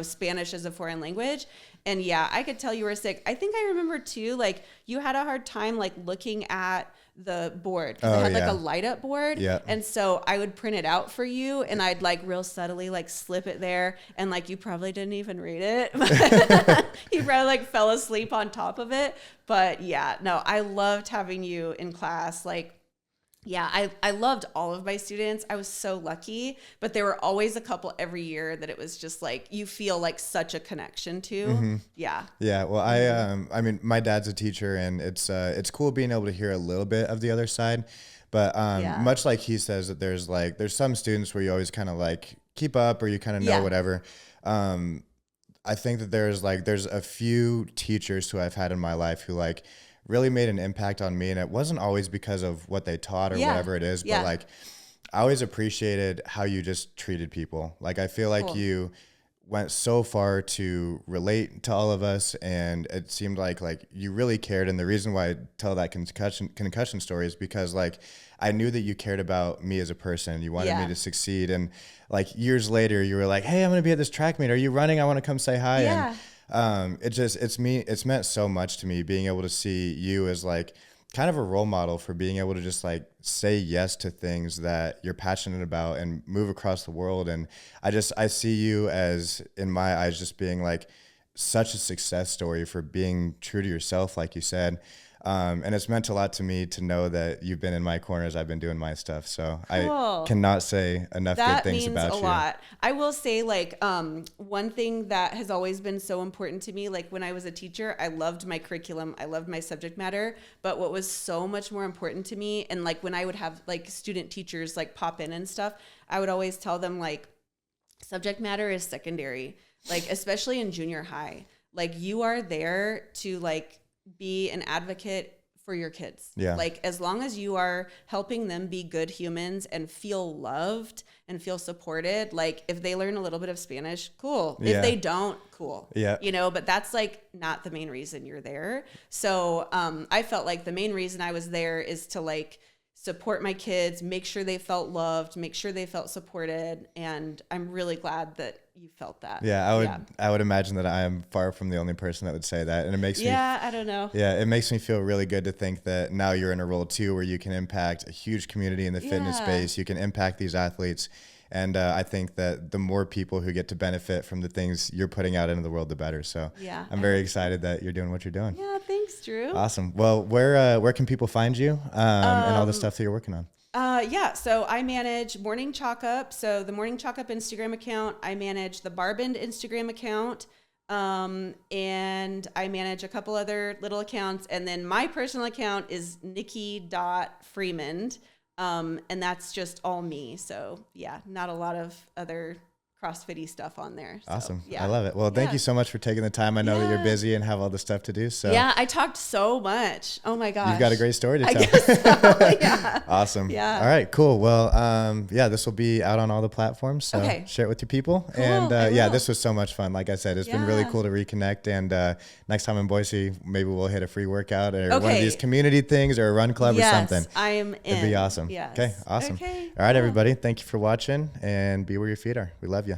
Spanish as a foreign language. And yeah, I could tell you were sick. I think I remember too, like you had a hard time like looking at the board, because it had like a light up board. Yep. And so I would print it out for you, and I'd like real subtly like slip it there, and like you probably didn't even read it. You probably like fell asleep on top of it. But yeah, no, I loved having you in class. Like, yeah, I loved all of my students. I was so lucky, but there were always a couple every year that it was just like you feel like such a connection to. Mm-hmm. Yeah. Yeah. Well, I mean, my dad's a teacher, and it's cool being able to hear a little bit of the other side. But much like he says that there's some students where you always kind of like keep up, or you kind of know whatever. I think that there's a few teachers who I've had in my life who like really made an impact on me, and it wasn't always because of what they taught or whatever it is, but like I always appreciated how you just treated people. Like I feel like you went so far to relate to all of us, and it seemed like you really cared. And the reason why I tell that concussion story is because like I knew that you cared about me as a person. You wanted me to succeed, and like years later you were like, "Hey, I'm gonna be at this track meet. Are you running? I want to come say hi." And it's meant so much to me being able to see you as like kind of a role model for being able to just like say yes to things that you're passionate about and move across the world. And I see you as, in my eyes, just being like such a success story for being true to yourself, like you said. And it's meant a lot to me to know that you've been in my corner as I've been doing my stuff. So I cannot say enough good things about you. That means a lot. I will say like, one thing that has always been so important to me, like when I was a teacher, I loved my curriculum. I loved my subject matter, but what was so much more important to me, and like when I would have like student teachers like pop in and stuff, I would always tell them like subject matter is secondary, like especially in junior high, like you are there to like be an advocate for your kids. Yeah. Like as long as you are helping them be good humans and feel loved and feel supported, like if they learn a little bit of Spanish, cool. Yeah. If they don't, cool. Yeah. But that's like not the main reason you're there. So I felt like the main reason I was there is to like support my kids, make sure they felt loved, make sure they felt supported. And I'm really glad that you felt that. Yeah, I would imagine that I am far from the only person that would say that. And it makes me, I don't know. Yeah, it makes me feel really good to think that now you're in a role too, where you can impact a huge community in the fitness space. You can impact these athletes. And I think that the more people who get to benefit from the things you're putting out into the world, the better. So I'm very excited that you're doing what you're doing. Yeah, thanks. Thanks, Drew. Awesome. Well, where can people find you and all the stuff that you're working on? So I manage Morning Chalk Up. So the Morning Chalk Up Instagram account, I manage the Barbend Instagram account, and I manage a couple other little accounts. And then my personal account is Nicky.Freymond. And that's just all me. So yeah, not a lot of other CrossFit-y stuff on there. So, awesome. Yeah. I love it. Well, thank you so much for taking the time. I know that you're busy and have all the stuff to do. So yeah, I talked so much. Oh my gosh. You've got a great story to tell. I guess so, yeah. Awesome. Yeah. All right, cool. Well, this will be out on all the platforms. So share it with your people. Cool, and this was so much fun. Like I said, it's been really cool to reconnect. And next time in Boise, maybe we'll hit a free workout or one of these community things or a run club or something. I am in. It'd be awesome. Yes. Okay, awesome. Okay, all right, everybody. Thank you for watching, and be where your feet are. We love you.